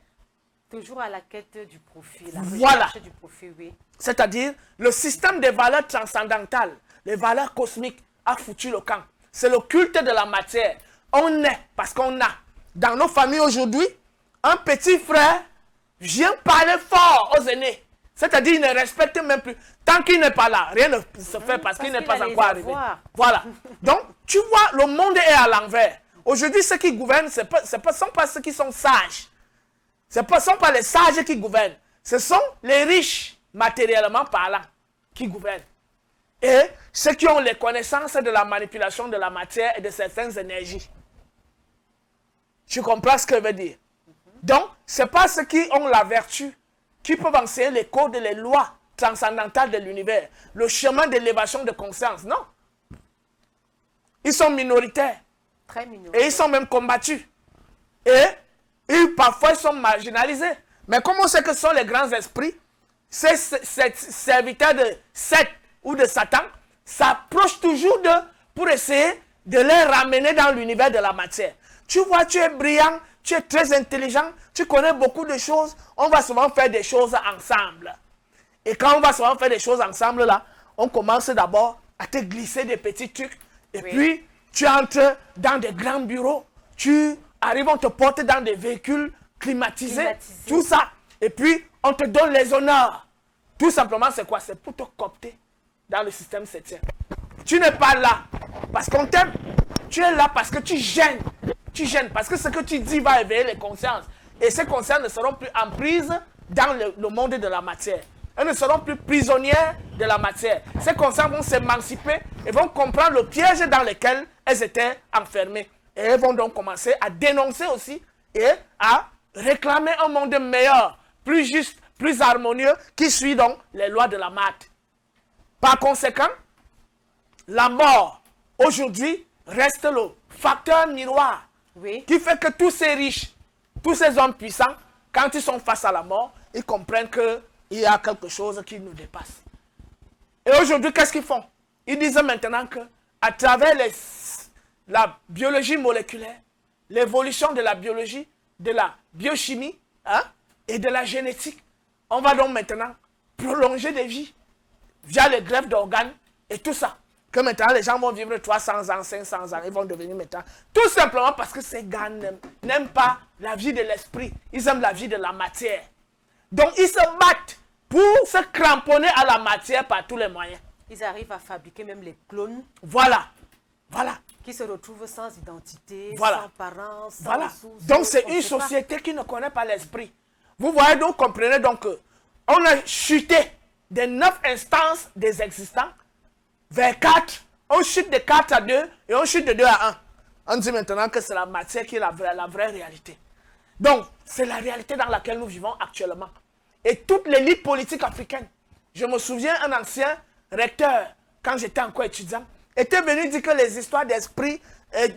Toujours à la quête du profit. Voilà. Du profit, oui. C'est-à-dire, le système des valeurs transcendantales, les valeurs cosmiques, a foutu le camp. C'est le culte de la matière. On est, parce qu'on a, dans nos familles aujourd'hui, un petit frère vient parler fort aux aînés. C'est-à-dire, il ne respecte même plus. Tant qu'il n'est pas là, rien ne se fait parce qu'il n'est pas encore arrivé. Voilà. Donc, tu vois, le monde est à l'envers. Aujourd'hui, ceux qui gouvernent, ce ne sont pas ceux qui sont sages. Ce ne sont pas les sages qui gouvernent. Ce sont les riches, matériellement parlant, qui gouvernent. Et ceux qui ont les connaissances de la manipulation de la matière et de certaines énergies. Tu comprends ce que je veux dire? Donc, ce n'est pas ceux qui ont la vertu, qui peuvent enseigner les codes et les lois transcendantales de l'univers, le chemin d'élévation de conscience. Non. Ils sont minoritaires. Très minoritaires. Et ils sont même combattus. Et parfois, ils sont marginalisés. Mais comme on sait que ce sont les grands esprits, ces serviteurs de Seth ou de Satan s'approchent toujours d'eux pour essayer de les ramener dans l'univers de la matière. Tu vois, tu es brillant, tu es très intelligent, tu connais beaucoup de choses, on va souvent faire des choses ensemble. Et quand on va souvent faire des choses ensemble, là, on commence d'abord à te glisser des petits trucs. Et puis, tu entres dans des grands bureaux, tu arrives, on te porte dans des véhicules climatisés, tout ça. Et puis, on te donne les honneurs. Tout simplement, c'est quoi? C'est pour te coopter dans le système septien. Tu n'es pas là parce qu'on t'aime. Tu es là parce que tu gênes. Tu gênes parce que ce que tu dis va éveiller les consciences. Et ces consciences ne seront plus en prise dans le monde de la matière. Elles ne seront plus prisonnières de la matière. Ces consciences vont s'émanciper et vont comprendre le piège dans lequel elles étaient enfermées. Et elles vont donc commencer à dénoncer aussi et à réclamer un monde meilleur, plus juste, plus harmonieux, qui suit donc les lois de la maths. Par conséquent, la mort, aujourd'hui, reste le facteur miroir qui fait que tous ces riches, tous ces hommes puissants, quand ils sont face à la mort, ils comprennent qu'il y a quelque chose qui nous dépasse. Et aujourd'hui, qu'est-ce qu'ils font? Ils disent maintenant qu'à travers la biologie moléculaire, l'évolution de la biologie, de la biochimie et de la génétique, on va donc maintenant prolonger des vies via les greffes d'organes et tout ça. Que maintenant les gens vont vivre 300 ans, 500 ans, ils vont devenir maintenant. Tout simplement parce que ces gars n'aiment pas la vie de l'esprit, ils aiment la vie de la matière. Donc ils se battent pour se cramponner à la matière par tous les moyens. Ils arrivent à fabriquer même les clones. Voilà. Voilà. Qui se retrouvent sans identité, voilà. sans parents, sans voilà. source. Donc c'est une société qui ne connaît pas l'esprit. Vous voyez donc, comprenez donc qu'on a chuté des 9 instances des existants vers 4. On chute de 4 à 2 et on chute de 2 à 1. On dit maintenant que c'est la matière qui est la vraie réalité. Donc, c'est la réalité dans laquelle nous vivons actuellement. Et toute l'élite politique africaine, je me souviens, un ancien recteur, quand j'étais encore étudiant, était venu dire que les histoires d'esprit,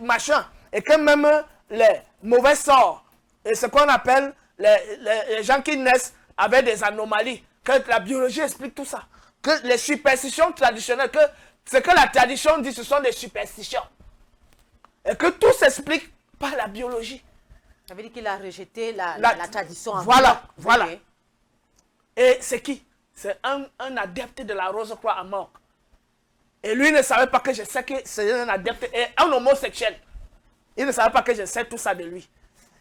machin, et que même les mauvais sorts, et ce qu'on appelle les gens qui naissent avec des anomalies, que la biologie explique tout ça. Que les superstitions traditionnelles, que ce que la tradition dit, ce sont des superstitions. Et que tout s'explique par la biologie. Ça veut dire qu'il a rejeté la tradition. Voilà, voilà. Okay. Et c'est qui? C'est un adepte de la Rose-Croix à mort. Et lui ne savait pas que je sais que c'est un adepte et un homosexuel. Il ne savait pas que je sais tout ça de lui.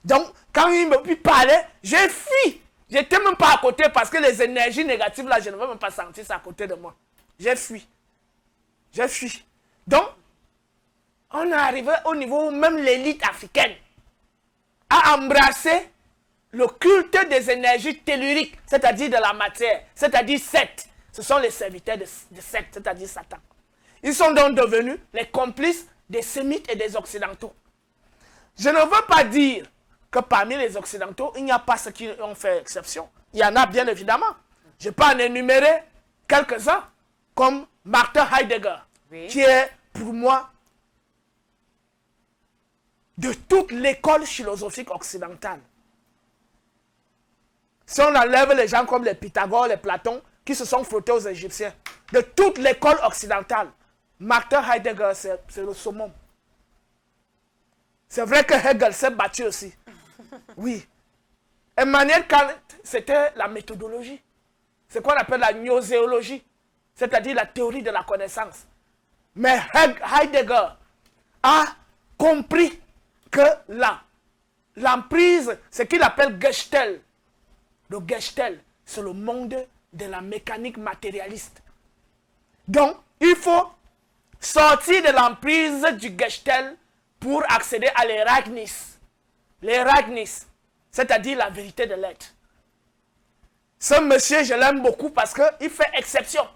Donc, quand il me parlait, j'ai fui. J'étais même pas à côté parce que les énergies négatives là, je ne veux même pas sentir ça à côté de moi. J'ai fui. J'ai fui. Donc, on est arrivé au niveau où même l'élite africaine a embrassé le culte des énergies telluriques, c'est-à-dire de la matière, c'est-à-dire Seth. Ce sont les serviteurs de Seth, c'est-à-dire Satan. Ils sont donc devenus les complices des Sémites et des Occidentaux. Je ne veux pas dire que parmi les Occidentaux, il n'y a pas ceux qui ont fait exception. Il y en a bien évidemment. Je peux en énumérer quelques-uns, comme Martin Heidegger, oui, qui est pour moi de toute l'école philosophique occidentale. Si on enlève les gens comme les Pythagore, les Platon, qui se sont frottés aux Égyptiens, de toute l'école occidentale, Martin Heidegger, c'est le summum. C'est vrai que Hegel s'est battu aussi. Oui. Emmanuel Kant, c'était la méthodologie. C'est quoi on appelle la gnoséologie, c'est-à-dire la théorie de la connaissance. Mais Heidegger a compris que l'emprise, ce qu'il appelle Gestalt. Le Gestalt, c'est le monde de la mécanique matérialiste. Donc, il faut sortir de l'emprise du Gestalt pour accéder à l'Eragnis. L'Eragnis, c'est-à-dire la vérité de l'être. Ce monsieur, je l'aime beaucoup parce qu'il fait exception.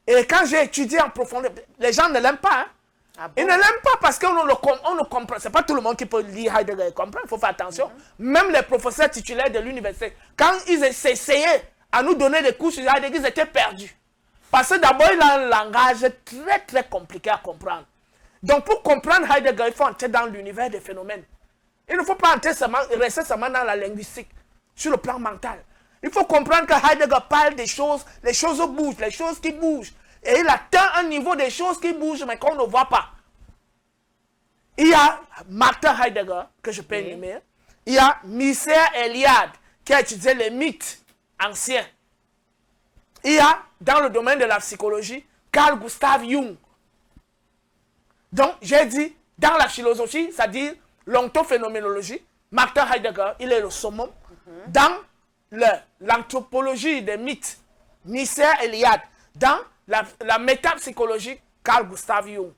Et quand j'ai étudié en profondeur, les gens ne l'aiment pas. Hein? Ah bon? Ils ne l'aiment pas parce qu'on ne comprend. Ce n'est pas tout le monde qui peut lire Heidegger et comprendre. Il faut faire attention. Même les professeurs titulaires de l'université, quand ils essayaient à nous donner des cours sur Heidegger, ils étaient perdus. Parce que d'abord, il a un langage très très compliqué à comprendre. Donc pour comprendre Heidegger, il faut entrer dans l'univers des phénomènes. Il ne faut pas rester seulement dans la linguistique, sur le plan mental. Il faut comprendre que Heidegger parle des choses, les choses bougent, les choses qui bougent. Et il atteint un niveau des choses qui bougent, mais qu'on ne voit pas. Il y a Martin Heidegger, que je peux énumérer. Il y a Mircea Eliade, qui a étudié les mythes anciens. Il y a, dans le domaine de la psychologie, Carl Gustav Jung. Donc, j'ai dit, dans la philosophie, c'est-à-dire l'ontophénoménologie, Martin Heidegger, il est le summum. Dans l'anthropologie des mythes, Mircea Eliade. Dans la métapsychologie, Carl Gustav Jung.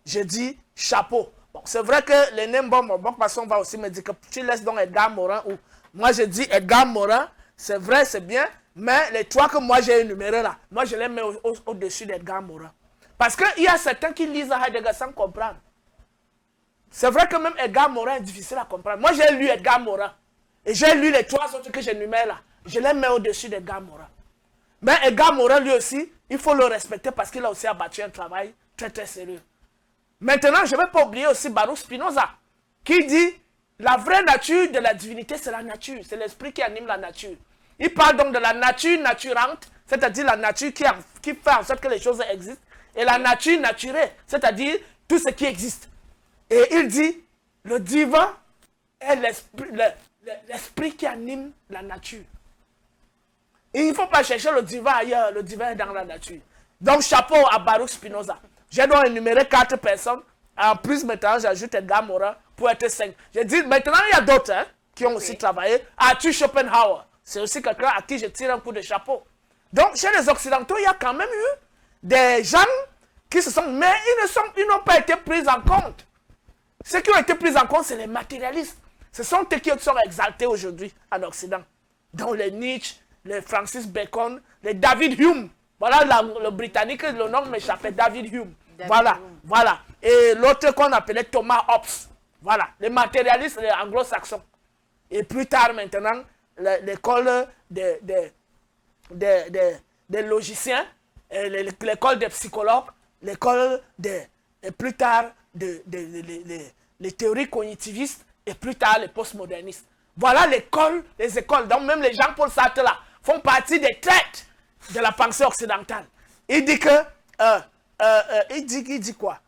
Je dis chapeau. Bon, c'est vrai que les names bon, parce qu'on va aussi me dire que tu laisses donc Edgar Morin ou moi je dis Edgar Morin, c'est vrai, c'est bien, mais les trois que moi j'ai énumérés là, moi je les mets au-dessus d'Edgar Morin. Parce qu'il y a certains qui lisent Heidegger sans comprendre. C'est vrai que même Edgar Morin est difficile à comprendre. Moi j'ai lu Edgar Morin et j'ai lu les trois autres que j'énumère là. Je les mets au-dessus d'Edgar Morin. Mais Edgar Morin lui aussi, il faut le respecter parce qu'il a aussi abattu un travail très très sérieux. Maintenant, je ne vais pas oublier aussi Baruch Spinoza, qui dit la vraie nature de la divinité, c'est la nature, c'est l'esprit qui anime la nature. Il parle donc de la nature naturante, c'est-à-dire la nature qui fait en sorte que les choses existent, et la nature naturelle, c'est-à-dire tout ce qui existe. Et il dit, le divin est l'esprit qui anime la nature. Et il ne faut pas chercher le divin ailleurs, le divin est dans la nature. Donc chapeau à Baruch Spinoza. J'ai donc énuméré 4 personnes. En plus, maintenant, j'ajoute Edgar Morin pour être 5. J'ai dit, maintenant, il y a d'autres hein, qui ont aussi travaillé. Arthur Schopenhauer, c'est aussi quelqu'un à qui je tire un coup de chapeau. Donc, chez les Occidentaux, il y a quand même eu des gens qui se sont... Mais ils n'ont pas été pris en compte. Ceux qui ont été pris en compte, c'est les matérialistes. Ce sont eux qui sont exaltés aujourd'hui en Occident. Donc, les Nietzsche, les Francis Bacon, les David Hume. Voilà le Britannique, le nom m'échappait, David Hume. Voilà. Et l'autre qu'on appelait Thomas Hobbes. Voilà, les matérialistes, les anglo-saxons. Et plus tard maintenant, l'école des logiciens, l'école des psychologues, l'école des, et plus tard les théories cognitivistes et plus tard les postmodernistes. Voilà l'école, les écoles. Donc même les Jean-Paul Sartre là font partie des traites de la pensée occidentale. Il dit que, il dit quoi?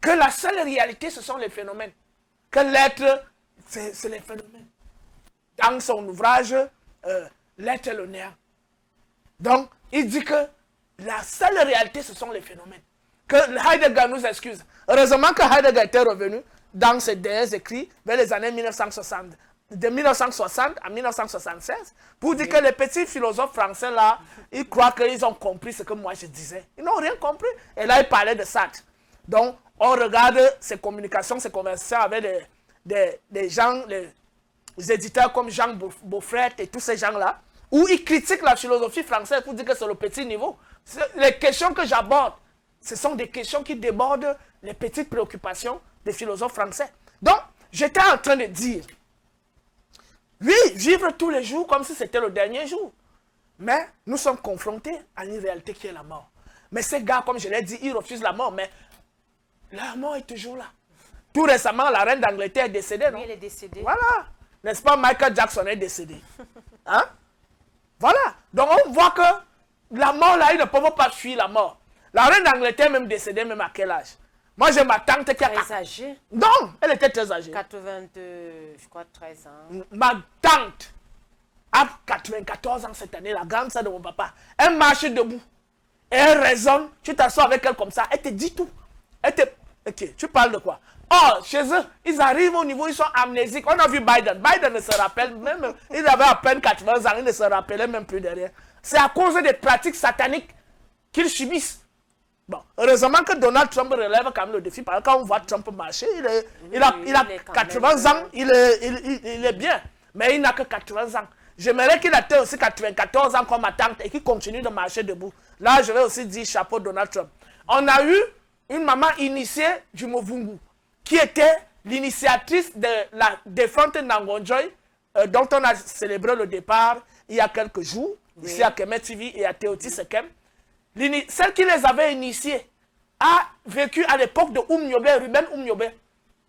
Que la seule réalité, ce sont les phénomènes. Que l'être, c'est les phénomènes. Dans son ouvrage, L'être et le néant. Donc, il dit que la seule réalité, ce sont les phénomènes. Que Heidegger nous excuse. Heureusement que Heidegger était revenu dans ses derniers écrits vers les années 1960. De 1960 à 1976, pour dire que les petits philosophes français là, ils croient qu'ils ont compris ce que moi je disais. Ils n'ont rien compris. Et là, il parlait de Sartre. Donc, on regarde ses communications, ses conversations avec des gens, les éditeurs comme Jean Beaufret et tous ces gens-là, où ils critiquent la philosophie française pour dire que c'est le petit niveau. Les questions que j'aborde, ce sont des questions qui débordent les petites préoccupations des philosophes français. Donc, j'étais en train de dire, oui, vivre tous les jours comme si c'était le dernier jour. Mais nous sommes confrontés à une réalité qui est la mort. Mais ces gars, comme je l'ai dit, ils refusent la mort, mais la mort est toujours là. Tout récemment, la reine d'Angleterre est décédée, non? Oui, elle est décédée. Voilà. N'est-ce pas, Michael Jackson est décédé. Hein? Voilà. Donc on voit que la mort, là, ils ne peuvent pas fuir la mort. La reine d'Angleterre est même décédée, même à quel âge? Moi, j'ai ma tante qui a... Très âgée. Non, elle était très âgée. 82, je crois, 13 ans. Ma tante a 94 ans cette année, la grande sœur de mon papa. Elle marche debout. Et elle raisonne. Tu t'assois avec elle comme ça. Elle te dit tout. Elle te... Ok, tu parles de quoi? Oh, chez eux, ils arrivent au niveau, ils sont amnésiques. On a vu Biden. Biden ne se rappelle même. Il avait à peine 80 ans, il ne se rappelait même plus de rien. C'est à cause des pratiques sataniques qu'ils subissent. Bon, heureusement que Donald Trump relève quand même le défi. Parce que quand on voit Trump marcher, il a 80 ans, il est bien. Mais il n'a que 80 ans. J'aimerais qu'il atteigne aussi 94 ans comme ma tante et qu'il continue de marcher debout. Là, je vais aussi dire chapeau Donald Trump. On a eu une maman initiée du Movungu, qui était l'initiatrice de la défunte Nangonjoy, dont on a célébré le départ il y a quelques jours, oui, ici à Kemet TV et à Teoti Sekem. Celle qui les avait initiés a vécu à l'époque de Oumniobe, Ruben Oumniobe.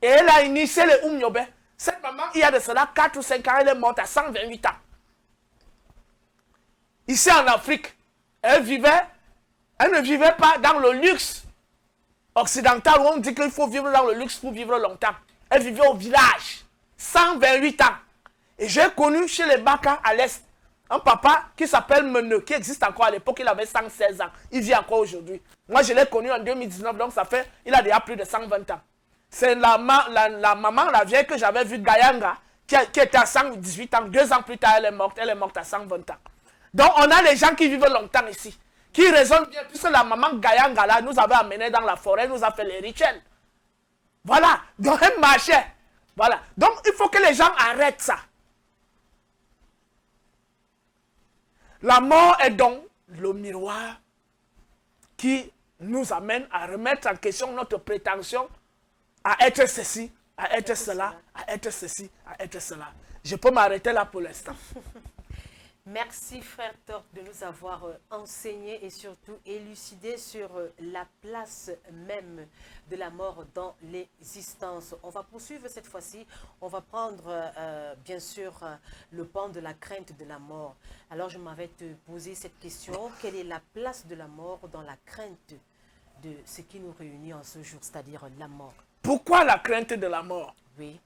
Et elle a initié les Oumniobe. Cette maman, il y a de cela 4 ou 5 ans, elle est morte à 128 ans. Ici en Afrique, elle ne vivait pas dans le luxe occidental où on dit qu'il faut vivre dans le luxe pour vivre longtemps. Elle vivait au village, 128 ans. Et j'ai connu chez les Baka à l'Est un papa qui s'appelle Meneu, qui existe encore à l'époque, il avait 116 ans. Il vit encore aujourd'hui. Moi, je l'ai connu en 2019, donc ça fait, il a déjà plus de 120 ans. C'est la maman, la vieille que j'avais vue, Gayanga, qui était à 118 ans. 2 ans plus tard, elle est morte à 120 ans. Donc, on a les gens qui vivent longtemps ici, qui raisonnent bien, puisque la maman Gayanga, là, nous avait amenés dans la forêt, nous a fait les rituels. Voilà, donc elle marchait. Voilà, donc il faut que les gens arrêtent ça. La mort est donc le miroir qui nous amène à remettre en question notre prétention à être ceci, à être cela, à être ceci, à être cela. Je peux m'arrêter là pour l'instant. Merci frère Tork de nous avoir enseigné et surtout élucidé sur la place même de la mort dans l'existence. On va poursuivre cette fois-ci, on va prendre bien sûr le pan de la crainte de la mort. Alors je m'avais te poser cette question, quelle est la place de la mort dans la crainte de ce qui nous réunit en ce jour, c'est-à-dire la mort? Pourquoi la crainte de la mort? Oui.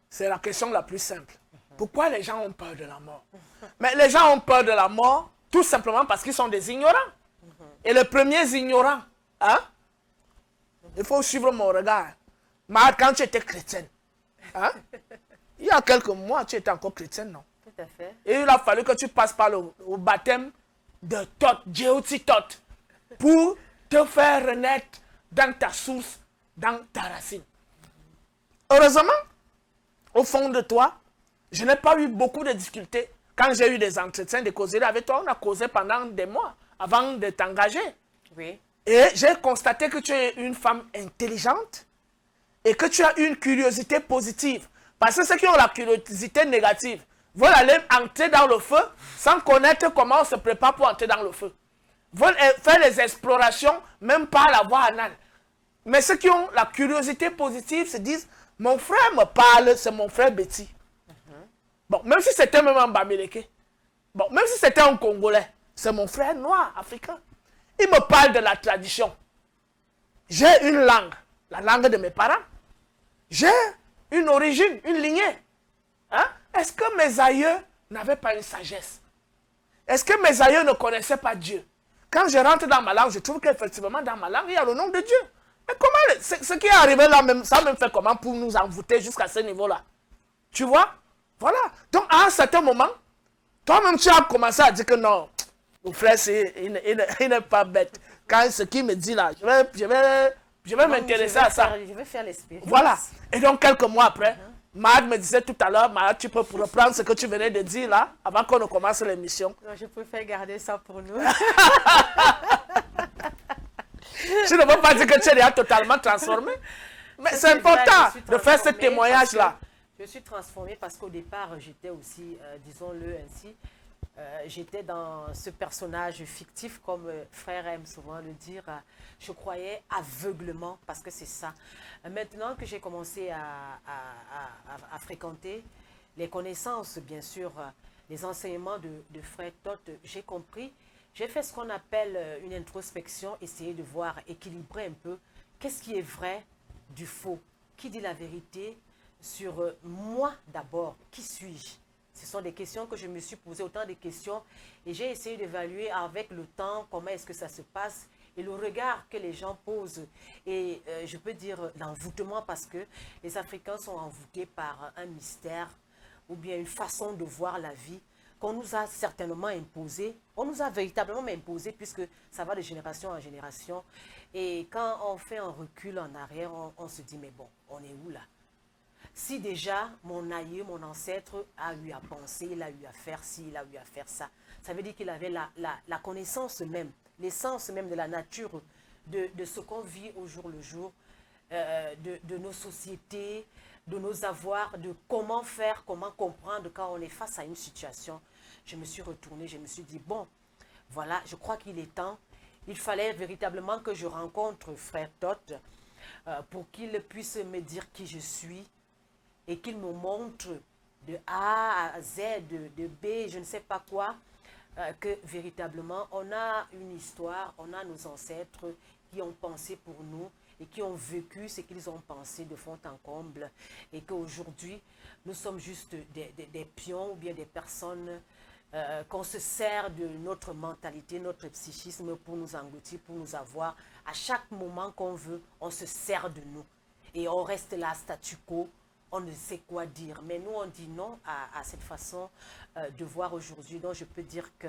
C'est la question la plus simple. Pourquoi les gens ont peur de la mort? Mais les gens ont peur de la mort tout simplement parce qu'ils sont des ignorants. Et les premiers ignorants, hein? Il faut suivre mon regard. Mais quand tu étais chrétienne, hein? Il y a quelques mois, tu étais encore chrétienne, non? Tout à fait. Et il a fallu que tu passes par le baptême de Thoth, Jéhoti Thoth, pour te faire renaître dans ta source, dans ta racine. Heureusement, au fond de toi, je n'ai pas eu beaucoup de difficultés. Quand j'ai eu des entretiens, des causeries avec toi, on a causé pendant des mois avant de t'engager. Oui. Et j'ai constaté que tu es une femme intelligente et que tu as une curiosité positive. Parce que ceux qui ont la curiosité négative veulent aller entrer dans le feu sans connaître comment on se prépare pour entrer dans le feu. Veulent faire les explorations, même pas la voie anale. Mais ceux qui ont la curiosité positive se disent, mon frère me parle, c'est mon frère Betty. Bon, même si c'était même un Bamileke, bon, même si c'était un Congolais, c'est mon frère noir, africain. Il me parle de la tradition. J'ai une langue, la langue de mes parents. J'ai une origine, une lignée. Hein? Est-ce que mes aïeux n'avaient pas une sagesse? Est-ce que mes aïeux ne connaissaient pas Dieu? Quand je rentre dans ma langue, je trouve qu'effectivement, dans ma langue, il y a le nom de Dieu. Mais comment, ce qui est arrivé là, même, ça même fait comment pour nous envoûter jusqu'à ce niveau-là? Tu vois? Voilà. Donc, à un certain moment, toi-même, tu as commencé à dire que non, mon frère, il n'est pas bête. Quand ce qu'il me dit là, je vais m'intéresser à ça. Je vais faire l'expérience. Voilà. Et donc, quelques mois après, Mahad me disait tout à l'heure, Mahad, tu peux reprendre ce que tu venais de dire là, avant qu'on ne commence l'émission. Non, je préfère garder ça pour nous. Je ne veux pas dire que tu es déjà totalement transformé. Mais c'est important de faire ce témoignage-là. Je suis transformée parce qu'au départ, j'étais aussi, disons-le ainsi, j'étais dans ce personnage fictif, comme frère aime souvent le dire. Je croyais aveuglement, parce que c'est ça. Maintenant que j'ai commencé à fréquenter les connaissances, bien sûr, les enseignements de frère Toth, j'ai compris. J'ai fait ce qu'on appelle une introspection, essayer de voir, équilibrer un peu qu'est-ce qui est vrai du faux, qui dit la vérité sur moi d'abord, qui suis-je? Ce sont des questions que je me suis posées, autant de questions, et j'ai essayé d'évaluer avec le temps comment est-ce que ça se passe et le regard que les gens posent. Et je peux dire l'envoûtement, parce que les Africains sont envoûtés par un mystère ou bien une façon de voir la vie qu'on nous a certainement imposé. On nous a véritablement imposé, puisque ça va de génération en génération. Et quand on fait un recul en arrière, on se dit, mais bon, on est où là? Si déjà mon aïeux, mon ancêtre a eu à penser, il a eu à faire ci, il a eu à faire ça, ça veut dire qu'il avait la connaissance même, l'essence même de la nature, de ce qu'on vit au jour le jour, de nos sociétés, de nos avoirs, de comment faire, comment comprendre quand on est face à une situation. Je me suis retournée, je me suis dit, bon, voilà, je crois qu'il est temps. Il fallait véritablement que je rencontre frère Toth pour qu'il puisse me dire qui je suis et qu'il me montre de A à Z, de B, je ne sais pas quoi, que véritablement on a une histoire, on a nos ancêtres qui ont pensé pour nous et qui ont vécu ce qu'ils ont pensé de fond en comble, et qu'aujourd'hui nous sommes juste des pions ou bien des personnes qu'on se sert de notre mentalité, notre psychisme pour nous engloutir, pour nous avoir. À chaque moment qu'on veut, on se sert de nous. Et on reste là, statu quo, on ne sait quoi dire. Mais nous, on dit non à cette façon de voir aujourd'hui. Donc, je peux dire que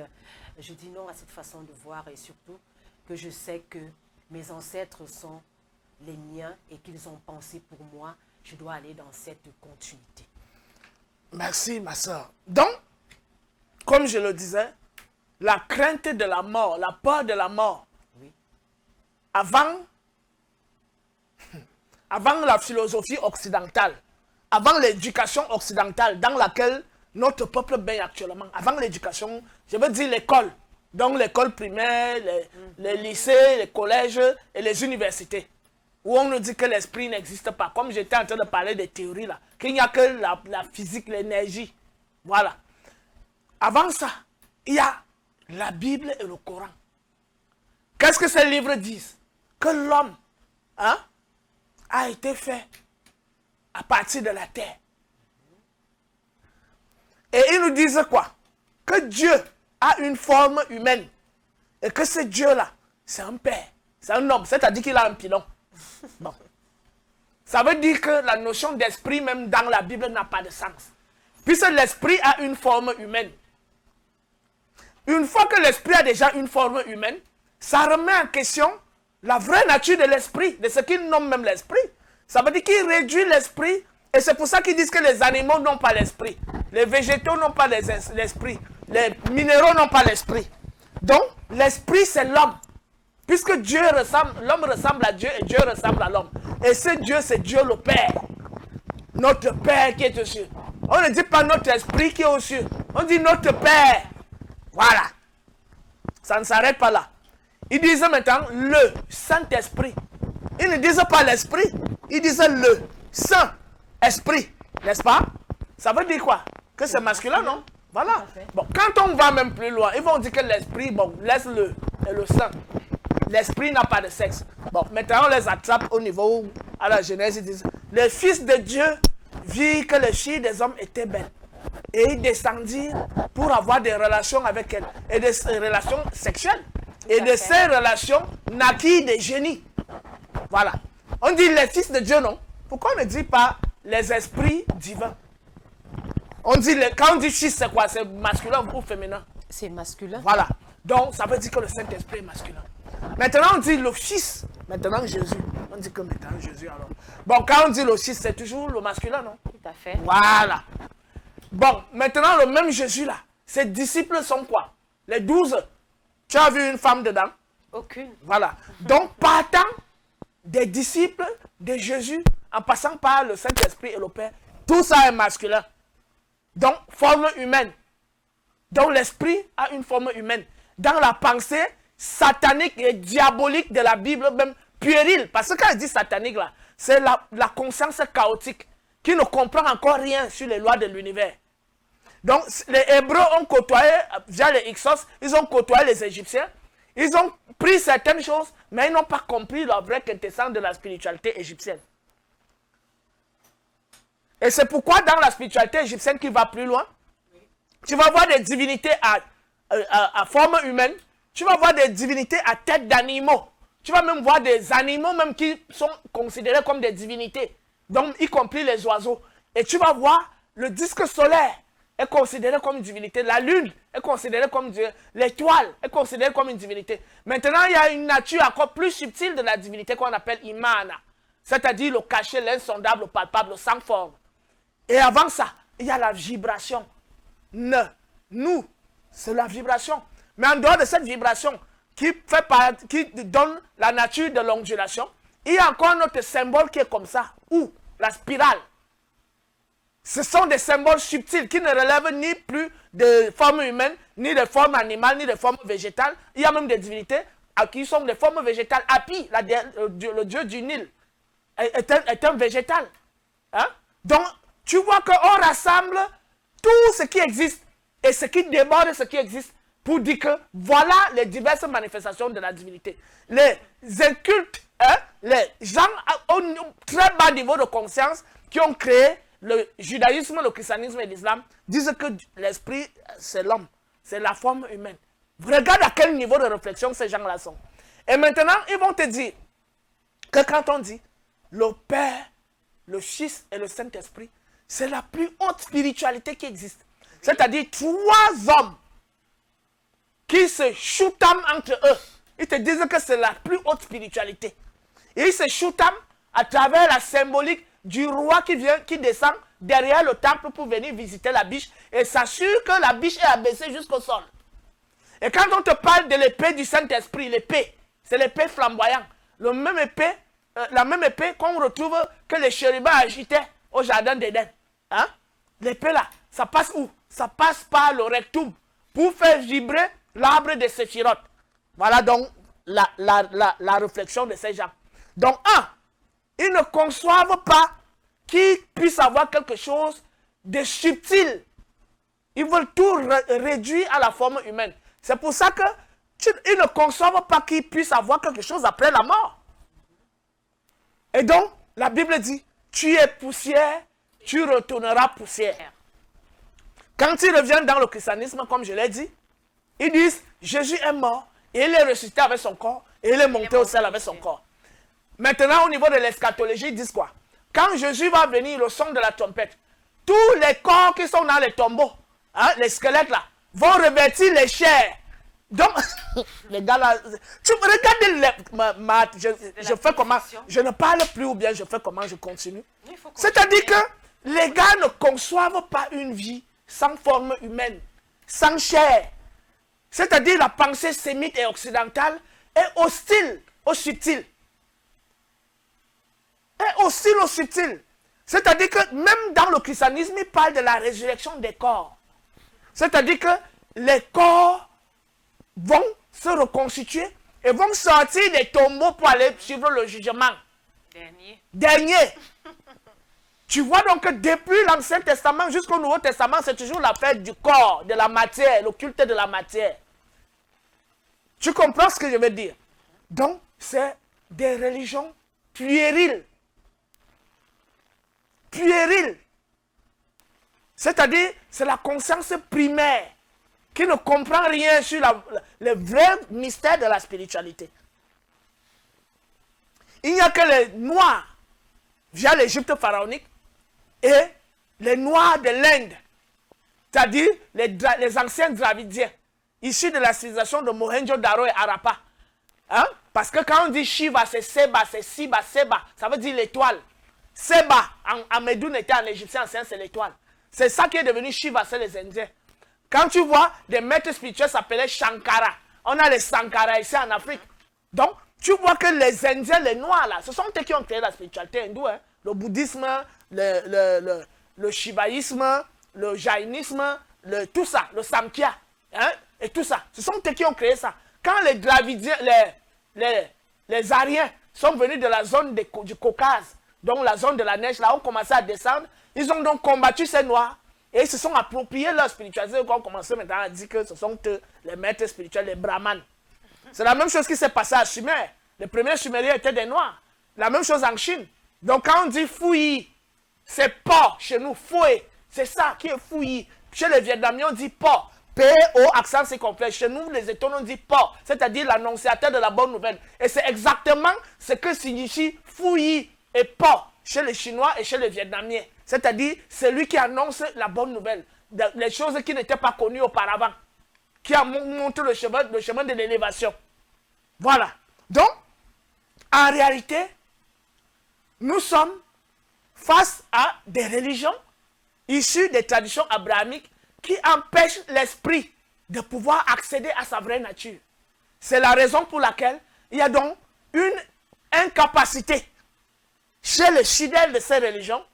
je dis non à cette façon de voir, et surtout que je sais que mes ancêtres sont les miens et qu'ils ont pensé pour moi. Je dois aller dans cette continuité. Merci, ma soeur. Donc, comme je le disais, la crainte de la mort, la peur de la mort, oui, avant la philosophie occidentale, avant l'éducation occidentale dans laquelle notre peuple baigne actuellement, avant l'éducation, je veux dire l'école, donc l'école primaire, les lycées, les collèges et les universités, où on nous dit que l'esprit n'existe pas, comme j'étais en train de parler des théories là, qu'il n'y a que la physique, l'énergie, voilà. Avant ça, il y a la Bible et le Coran. Qu'est-ce que ces livres disent? Que l'homme a été fait à partir de la terre. Et ils nous disent quoi? Que Dieu a une forme humaine. Et que ce Dieu-là, c'est un père. C'est un homme. C'est-à-dire qu'il a un pilon. Bon. Ça veut dire que la notion d'esprit, même dans la Bible, n'a pas de sens. Puisque l'esprit a une forme humaine. Une fois que l'esprit a déjà une forme humaine, ça remet en question la vraie nature de l'esprit, de ce qu'ils nomment même l'esprit. Ça veut dire qu'il réduit l'esprit, et c'est pour ça qu'ils disent que les animaux n'ont pas l'esprit, les végétaux n'ont pas l'esprit, les minéraux n'ont pas l'esprit. Donc, l'esprit, c'est l'homme. Puisque l'homme ressemble à Dieu et Dieu ressemble à l'homme. Et ce Dieu, c'est Dieu le Père. Notre Père qui est aux cieux. On ne dit pas notre esprit qui est aux cieux. On dit notre Père. Voilà. Ça ne s'arrête pas là. Ils disent maintenant le Saint-Esprit. Ils ne disent pas l'Esprit. Ils disent le Saint-Esprit. N'est-ce pas? Ça veut dire quoi? Que c'est masculin, non? Voilà. Bon, quand on va même plus loin, ils vont dire que l'Esprit, bon, laisse-le. Et le Saint. L'Esprit n'a pas de sexe. Bon, maintenant on les attrape au niveau, à la Genèse, ils disent, les fils de Dieu virent que les filles des hommes étaient belles. Et ils descendirent pour avoir des relations avec elles. Et des relations sexuelles. Et de ces relations naquirent des génies. Voilà. On dit les fils de Dieu, non? Pourquoi on ne dit pas les esprits divins? On dit, quand on dit fils, c'est quoi? C'est masculin ou féminin? C'est masculin. Voilà. Donc, ça veut dire que le Saint-Esprit est masculin. Maintenant, on dit le Fils. Maintenant, Jésus. On dit que maintenant, Jésus, alors. Bon, quand on dit le Fils, c'est toujours le masculin, non? Tout à fait. Voilà. Bon, maintenant, le même Jésus, là, ses disciples sont quoi? Les 12. Tu as vu une femme dedans? Aucune. Voilà. Donc, partant des disciples de Jésus, en passant par le Saint-Esprit et le Père, tout ça est masculin. Donc, forme humaine. Donc, l'esprit a une forme humaine. Dans la pensée satanique et diabolique de la Bible, même puérile. Parce que quand elle dit satanique, là, c'est la conscience chaotique qui ne comprend encore rien sur les lois de l'univers. Donc, les Hébreux ont côtoyé, via les Hyksos, ils ont côtoyé les Égyptiens. Ils ont pris certaines choses, mais ils n'ont pas compris la vraie quintessence de la spiritualité égyptienne. Et c'est pourquoi dans la spiritualité égyptienne qui va plus loin, tu vas voir des divinités à forme humaine, tu vas voir des divinités à tête d'animaux. Tu vas même voir des animaux même qui sont considérés comme des divinités, donc y compris les oiseaux. Et tu vas voir le disque solaire est considéré comme une divinité, la lune est considérée comme une divinité, l'étoile est considérée comme une divinité. Maintenant, il y a une nature encore plus subtile de la divinité qu'on appelle Imana, c'est-à-dire le cachet, l'insondable, le palpable, le sans forme. Et avant ça, il y a la vibration. Nous, c'est la vibration. Mais en dehors de cette vibration qui donne la nature de l'ondulation, il y a encore notre symbole qui est comme ça, ou la spirale. Ce sont des symboles subtils qui ne relèvent ni plus de forme humaine, ni de forme animale, ni de forme végétale. Il y a même des divinités qui sont des formes végétales. Hapi, le dieu du Nil, est un végétal. Hein? Donc, tu vois qu'on rassemble tout ce qui existe et ce qui déborde de ce qui existe pour dire que voilà les diverses manifestations de la divinité. Les incultes, hein, les gens au très bas niveau de conscience qui ont créé le judaïsme, le christianisme et l'islam disent que l'esprit, c'est l'homme, c'est la forme humaine. Regarde à quel niveau de réflexion ces gens-là sont. Et maintenant, ils vont te dire que quand on dit le Père, le Fils et le Saint-Esprit, c'est la plus haute spiritualité qui existe. C'est-à-dire 3 hommes qui se shootament entre eux. Ils te disent que c'est la plus haute spiritualité. Et ils se shootament à travers la symbolique du roi qui descend derrière le temple pour venir visiter la biche et s'assure que la biche est abaissée jusqu'au sol. Et quand on te parle de l'épée du Saint-Esprit, l'épée, c'est l'épée flamboyante. La même épée qu'on retrouve que les chérubins agitaient au jardin d'Éden. Hein? L'épée là, ça passe où? Ça passe par le rectum pour faire vibrer l'arbre de Séphiroth. Voilà donc la réflexion de ces gens. Donc, ils ne conçoivent pas qu'ils puissent avoir quelque chose de subtil. Ils veulent tout réduire à la forme humaine. C'est pour ça qu'ils ne conçoivent pas qu'ils puissent avoir quelque chose après la mort. Et donc, la Bible dit, tu es poussière, tu retourneras poussière. Quand ils reviennent dans le christianisme, comme je l'ai dit, ils disent, Jésus est mort, et il est ressuscité avec son corps, et il est monté au ciel avec son corps. Maintenant, au niveau de l'eschatologie, ils disent quoi? Quand Jésus va venir, le son de la trompette, tous les corps qui sont dans les tombeaux, hein, les squelettes là, vont revêtir les chairs. Donc, les gars là, tu regardes, je fais comment, je ne parle plus ou bien je fais comment, je continue. C'est-à-dire que les gars ne conçoivent pas une vie sans forme humaine, sans chair. C'est-à-dire la pensée sémite et occidentale est hostile au subtil. Est hostile au subtil. C'est-à-dire que même dans le christianisme, il parle de la résurrection des corps. C'est-à-dire que les corps vont se reconstituer et vont sortir des tombeaux pour aller suivre le jugement. Dernier. Tu vois donc que depuis l'Ancien Testament jusqu'au Nouveau Testament, c'est toujours la fête du corps, de la matière, le culte de la matière. Tu comprends ce que je veux dire? Donc, c'est des religions puériles. Puériles. C'est-à-dire, c'est la conscience primaire qui ne comprend rien sur le vrai mystère de la spiritualité. Il n'y a que les Noirs via l'Égypte pharaonique et les Noirs de l'Inde, c'est-à-dire les anciens Dravidiens, issus de la civilisation de Mohenjo-Daro et Harappa. Hein? Parce que quand on dit Shiva, c'est Seba, c'est Siba, Seba, ça veut dire l'étoile. Seba, en Médoune était en égyptien ancien, c'est l'étoile. C'est ça qui est devenu Shiva, c'est les Indiens. Quand tu vois des maîtres spirituels s'appelaient Shankara, on a les Sankara ici en Afrique. Donc, tu vois que les Indiens, les Noirs là, ce sont eux qui ont créé la spiritualité hindoue. Hein? Le bouddhisme, le shivaïsme, le jaïnisme, tout ça, le samkhya, hein? Et tout ça. Ce sont eux qui ont créé ça. Quand les Dravidiens, les Ariens sont venus de la zone du Caucase, donc la zone de la neige, là, ont commencé à descendre, ils ont donc combattu ces Noirs. Et ils se sont appropriés leur spiritualité. Ils ont commencé maintenant à dire que ce sont eux, les maîtres spirituels, les brahmanes. C'est la même chose qui s'est passé à Sumer. Les premiers Sumériens étaient des Noirs. La même chose en Chine. Donc quand on dit fouillis, c'est pas chez nous, fouet. C'est ça qui est fouillis. Chez les Vietnamiens, on dit pas. P-O, accent circonflexe. Chez nous, les États, on dit pas. C'est-à-dire l'annonciateur de la bonne nouvelle. Et c'est exactement ce que signifie fouillis et pas chez les Chinois et chez les Vietnamiens. C'est-à-dire celui qui annonce la bonne nouvelle. Les choses qui n'étaient pas connues auparavant. Qui a montré le chemin de l'élévation. Voilà. Donc, en réalité, nous sommes face à des religions issues des traditions abrahamiques qui empêchent l'esprit de pouvoir accéder à sa vraie nature. C'est la raison pour laquelle il y a donc une incapacité chez les fidèles de ces religions,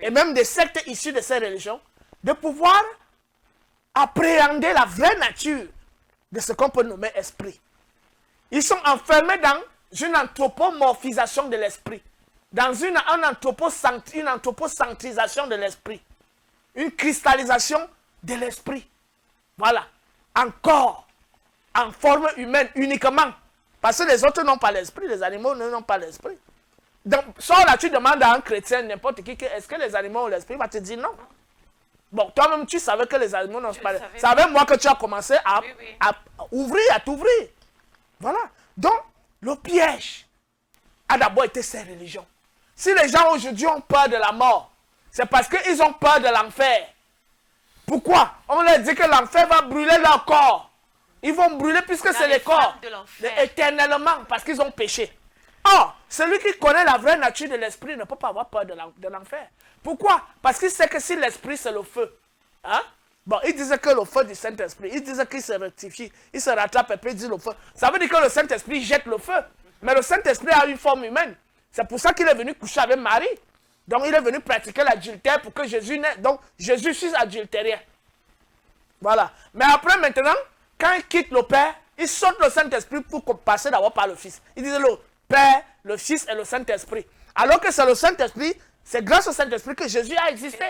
et même des sectes issues de ces religions, de pouvoir appréhender la vraie nature de ce qu'on peut nommer esprit. Ils sont enfermés dans une anthropomorphisation de l'esprit, dans une anthropocentrisation de l'esprit, une cristallisation de l'esprit. Voilà. Encore en forme humaine uniquement. Parce que les autres n'ont pas l'esprit, les animaux n'ont pas l'esprit. Donc, soit là, tu demandes à un chrétien, n'importe qui, est-ce que les animaux ont l'esprit? Il va te dire non. Bon, toi-même, tu savais que les animaux n'ont pas l'esprit. C'est avec moi que tu as commencé à ouvrir, à t'ouvrir. Voilà. Donc, le piège a d'abord été ces religions. Si les gens aujourd'hui ont peur de la mort, c'est parce qu'ils ont peur de l'enfer. Pourquoi? On leur dit que l'enfer va brûler leur corps. Ils vont brûler puisque c'est les corps. Éternellement, parce qu'ils ont péché. Or, celui qui connaît la vraie nature de l'esprit ne peut pas avoir peur de l'enfer. Pourquoi? Parce qu'il sait que si l'esprit c'est le feu, hein? Bon, il disait que le feu du Saint-Esprit, il disait qu'il se rectifie, il se rattrape et puis il dit le feu. Ça veut dire que le Saint-Esprit jette le feu. Mais le Saint-Esprit a une forme humaine. C'est pour ça qu'il est venu coucher avec Marie. Donc il est venu pratiquer l'adultère pour que Jésus naisse. Donc Jésus fut adultérien. Voilà. Mais après maintenant, quand il quitte le Père, il saute le Saint-Esprit pour passer d'abord par le Fils. Il disait le Père, le Fils et le Saint-Esprit. Alors que c'est le Saint-Esprit, c'est grâce au Saint-Esprit que Jésus a existé.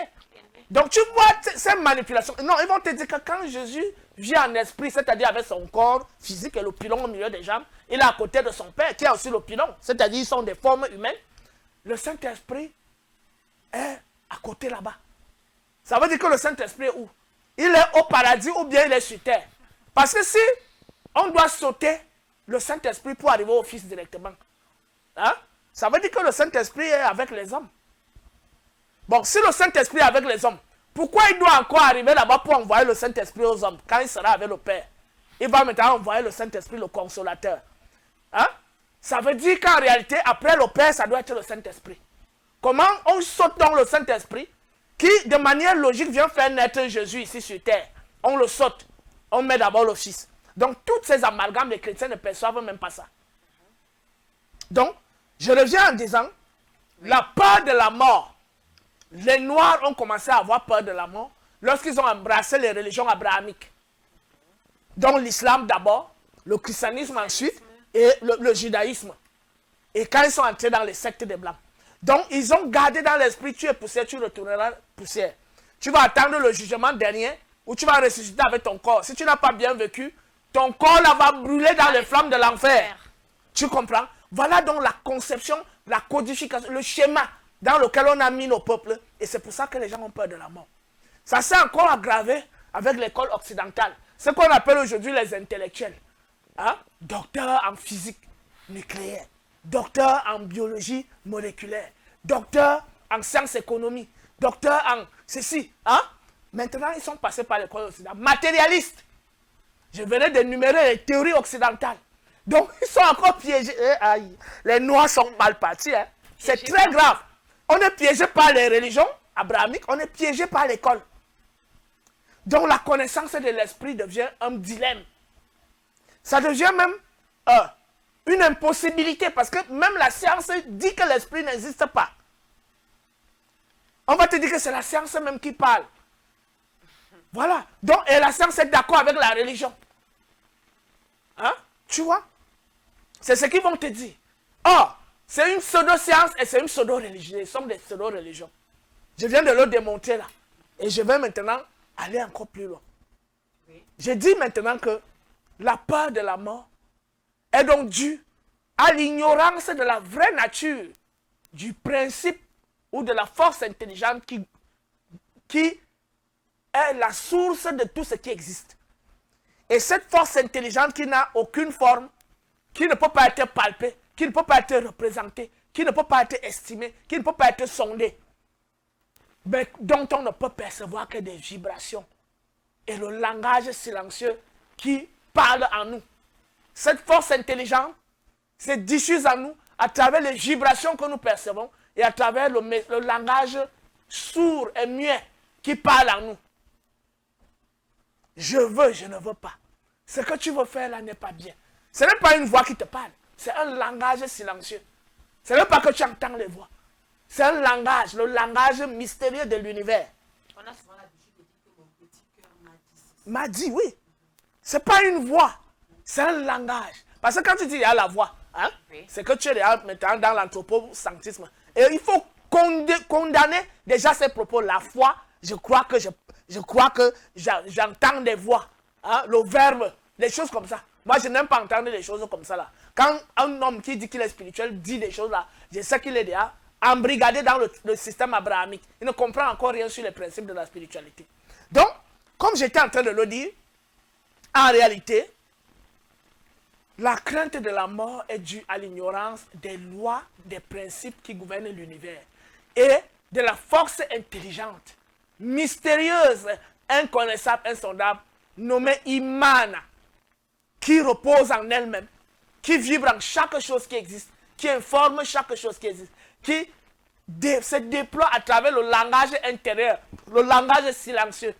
Donc tu vois ces manipulations. Non, ils vont te dire que quand Jésus vient en esprit, c'est-à-dire avec son corps physique et le pilon au milieu des jambes, il est à côté de son Père qui a aussi le pilon. C'est-à-dire ils sont des formes humaines. Le Saint-Esprit est à côté là-bas. Ça veut dire que le Saint-Esprit est où? Il est au paradis ou bien il est sur terre. Parce que si on doit sauter le Saint-Esprit pour arriver au Fils directement, hein? Ça veut dire que le Saint-Esprit est avec les hommes. Bon, si le Saint-Esprit est avec les hommes, pourquoi il doit encore arriver là-bas pour envoyer le Saint-Esprit aux hommes quand il sera avec le Père? Il va maintenant envoyer le Saint-Esprit, le Consolateur. Hein? Ça veut dire qu'en réalité, après le Père, ça doit être le Saint-Esprit. Comment on saute dans le Saint-Esprit qui, de manière logique, vient faire naître Jésus ici sur terre? On le saute. On met d'abord le Fils. Donc, toutes ces amalgames, les chrétiens ne perçoivent même pas ça. Donc, je reviens en disant, la peur de la mort les Noirs ont commencé à avoir peur de la mort lorsqu'ils ont embrassé les religions abrahamiques. Donc l'islam d'abord, le christianisme ensuite et le judaïsme. Et quand ils sont entrés dans les sectes des Blancs. Donc ils ont gardé dans l'esprit, tu es poussière, tu retourneras poussière. Tu vas attendre le jugement dernier où tu vas ressusciter avec ton corps. Si tu n'as pas bien vécu, ton corps là va brûler dans les flammes de l'enfer. Tu comprends? Voilà donc la conception, la codification, le schéma dans lequel on a mis nos peuples. Et c'est pour ça que les gens ont peur de la mort. Ça s'est encore aggravé avec l'école occidentale. Ce qu'on appelle aujourd'hui les intellectuels. Hein? Docteur en physique nucléaire, docteur en biologie moléculaire, docteur en sciences économie, docteur en ceci. Hein? Maintenant, ils sont passés par l'école occidentale. Matérialistes. Je venais d'énumérer les théories occidentales. Donc, ils sont encore piégés. Les Noirs sont mal partis. Hein. C'est très grave. On est piégé par les religions abrahamiques, on est piégé par l'école. Donc, la connaissance de l'esprit devient un dilemme. Ça devient même une impossibilité parce que même la science dit que l'esprit n'existe pas. On va te dire que c'est la science même qui parle. Voilà. Donc, et la science est d'accord avec la religion. Hein? Tu vois? C'est ce qu'ils vont te dire. Or, c'est une pseudo-science et c'est une pseudo-religion. Ils sont des pseudo-religions. Je viens de le démontrer là. Et je vais maintenant aller encore plus loin. Oui. Je dis maintenant que la peur de la mort est donc due à l'ignorance de la vraie nature du principe ou de la force intelligente qui est la source de tout ce qui existe. Et cette force intelligente qui n'a aucune forme, qui ne peut pas être palpée, qui ne peut pas être représentée, qui ne peut pas être estimée, qui ne peut pas être sondée, mais dont on ne peut percevoir que des vibrations et le langage silencieux qui parle en nous. Cette force intelligente se diffuse en nous à travers les vibrations que nous percevons et à travers le langage sourd et muet qui parle en nous. Je veux, je ne veux pas. Ce que tu veux faire là n'est pas bien. Ce n'est pas une voix qui te parle. C'est un langage silencieux. Ce n'est pas que tu entends les voix. C'est un langage, le langage mystérieux de l'univers. On a souvent l'habitude de dire que mon petit cœur m'a dit. M'a dit, oui. Ce n'est pas une voix. C'est un langage. Parce que quand tu dis il y a la voix, hein, oui, c'est que tu es maintenant dans l'anthropocentrisme. Et il faut condamner déjà ces propos. La foi, je crois que j'entends des voix. Hein, le verbe, des choses comme ça. Moi, je n'aime pas entendre des choses comme ça là. Quand un homme qui dit qu'il est spirituel dit des choses là, je sais qu'il est déjà embrigadé dans le système abrahamique. Il ne comprend encore rien sur les principes de la spiritualité. Donc, comme j'étais en train de le dire, en réalité, la crainte de la mort est due à l'ignorance des lois, des principes qui gouvernent l'univers et de la force intelligente, mystérieuse, inconnaissable, insondable, nommée Imana, qui repose en elle-même, qui vibre en chaque chose qui existe, qui informe chaque chose qui existe, qui se déploie à travers le langage intérieur, le langage silencieux,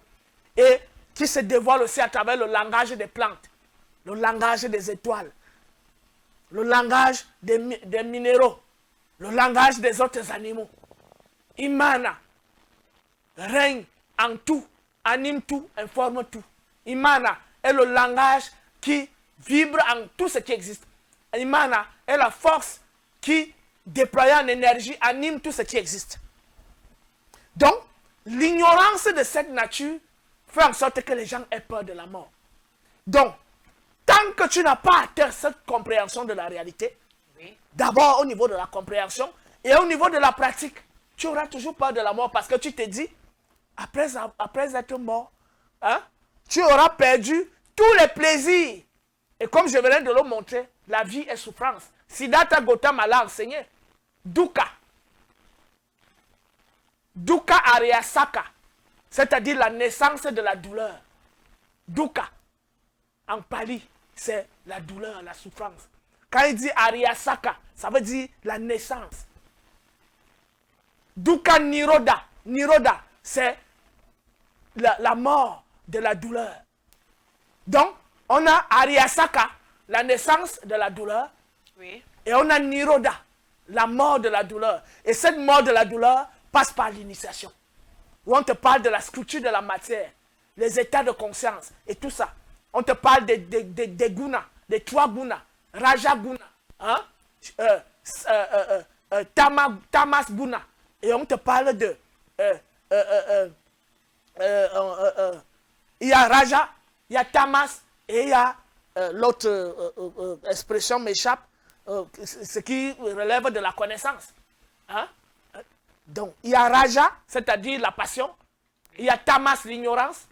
et qui se dévoile aussi à travers le langage des plantes, le langage des étoiles, le langage des minéraux, le langage des autres animaux. Imana règne en tout, anime tout, informe tout. Imana est le langage qui vibre en tout ce qui existe. Imana est la force qui, déployée en énergie, anime tout ce qui existe. Donc, l'ignorance de cette nature fait en sorte que les gens aient peur de la mort. Donc, tant que tu n'as pas atteint cette compréhension de la réalité, oui, d'abord au niveau de la compréhension et au niveau de la pratique, tu auras toujours peur de la mort parce que tu te dis, après être mort, hein, tu auras perdu tous les plaisirs. Et comme je venais de le montrer, la vie est souffrance. Siddhartha Gautama l'a enseigné. Dukkha. Dukkha Ariyasaka. C'est-à-dire la naissance de la douleur. Dukkha. En pali, c'est la douleur, la souffrance. Quand il dit Ariyasaka, ça veut dire la naissance. Dukkha Nirodha. Nirodha, c'est la mort de la douleur. Donc, on a Ariyasaka, la naissance de la douleur. Oui. Et on a Nirodha, la mort de la douleur. Et cette mort de la douleur passe par l'initiation. Où on te parle de la structure de la matière, les états de conscience et tout ça. On te parle des gunas, des 3 gunas, Raja Guna, hein? Tamas Guna. Et on te parle de... il y a Raja, il y a Tamas et il y a l'autre expression m'échappe, ce qui relève de la connaissance. Hein? Donc, il y a Raja, c'est-à-dire la passion. Il y a Tamas, l'ignorance.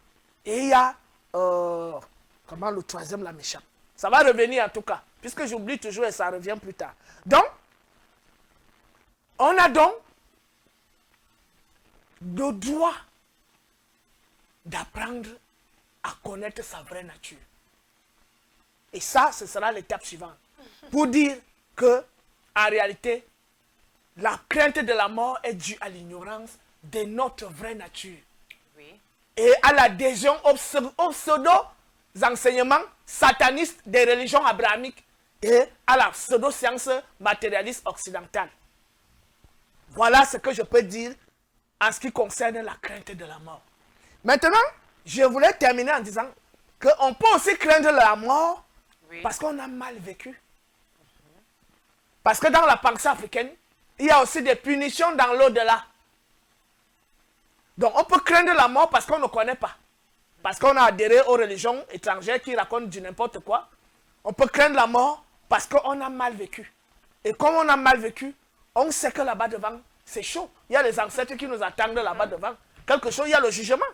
Et il y a... comment le troisième là m'échappe? Ça va revenir en tout cas, puisque j'oublie toujours et ça revient plus tard. Donc, on a donc le droit d'apprendre à connaître sa vraie nature. Et ça, ce sera l'étape suivante. Pour dire que, en réalité, la crainte de la mort est due à l'ignorance de notre vraie nature. Oui. Et à l'adhésion aux pseudo-enseignements satanistes des religions abrahamiques et à la pseudo-science matérialiste occidentale. Voilà ce que je peux dire en ce qui concerne la crainte de la mort. Maintenant, je voulais terminer en disant qu'on peut aussi craindre la mort parce qu'on a mal vécu. Parce que dans la pensée africaine, il y a aussi des punitions dans l'au-delà. Donc on peut craindre la mort parce qu'on ne connaît pas. Parce qu'on a adhéré aux religions étrangères qui racontent du n'importe quoi. On peut craindre la mort parce qu'on a mal vécu. Et comme on a mal vécu, on sait que là-bas devant, c'est chaud. Il y a les ancêtres qui nous attendent là-bas devant. Quelque chose, il y a le jugement.